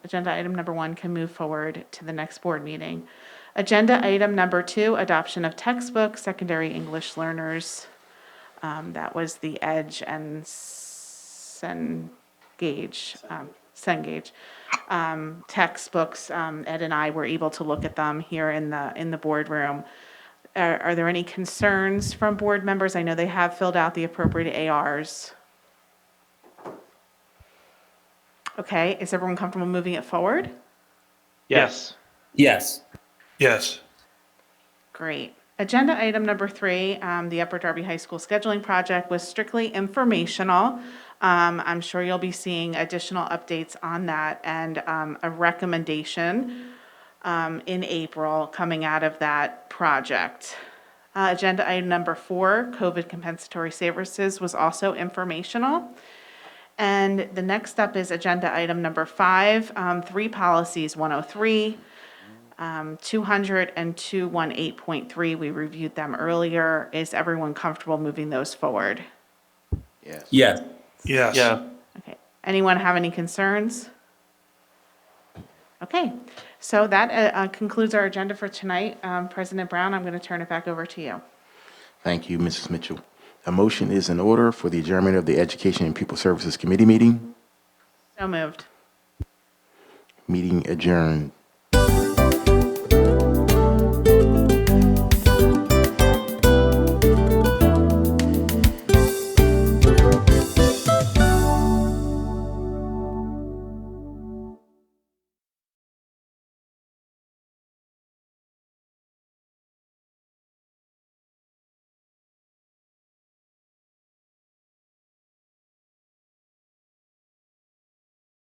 agenda item number 1 can move forward to the next board meeting. Agenda item number 2, adoption of textbooks, secondary English learners. That was the EDGE and Cengage textbooks. Ed and I were able to look at them here in the boardroom. Are there any concerns from board members? I know they have filled out the appropriate ARs. Okay, is everyone comfortable moving it forward? Yes. Yes. Yes. Great. Agenda item number 3, the Upper Darby High School Scheduling Project was strictly informational. I'm sure you'll be seeing additional updates on that and a recommendation in April coming out of that project. Agenda item number 4, Covid Compensatory Services, was also informational. And the next up is agenda item number 5, 3 policies, 103, 200, and 218.3. We reviewed them earlier. Is everyone comfortable moving those forward? Yes. Yes. Yes. Yeah. Okay. Anyone have any concerns? Okay. So that concludes our agenda for tonight. President Brown, I'm going to turn it back over to you. Thank you, Mrs. Mitchell. A motion is in order for the adjournment of the Education and Pupil Services Committee meeting. So moved. Meeting adjourned.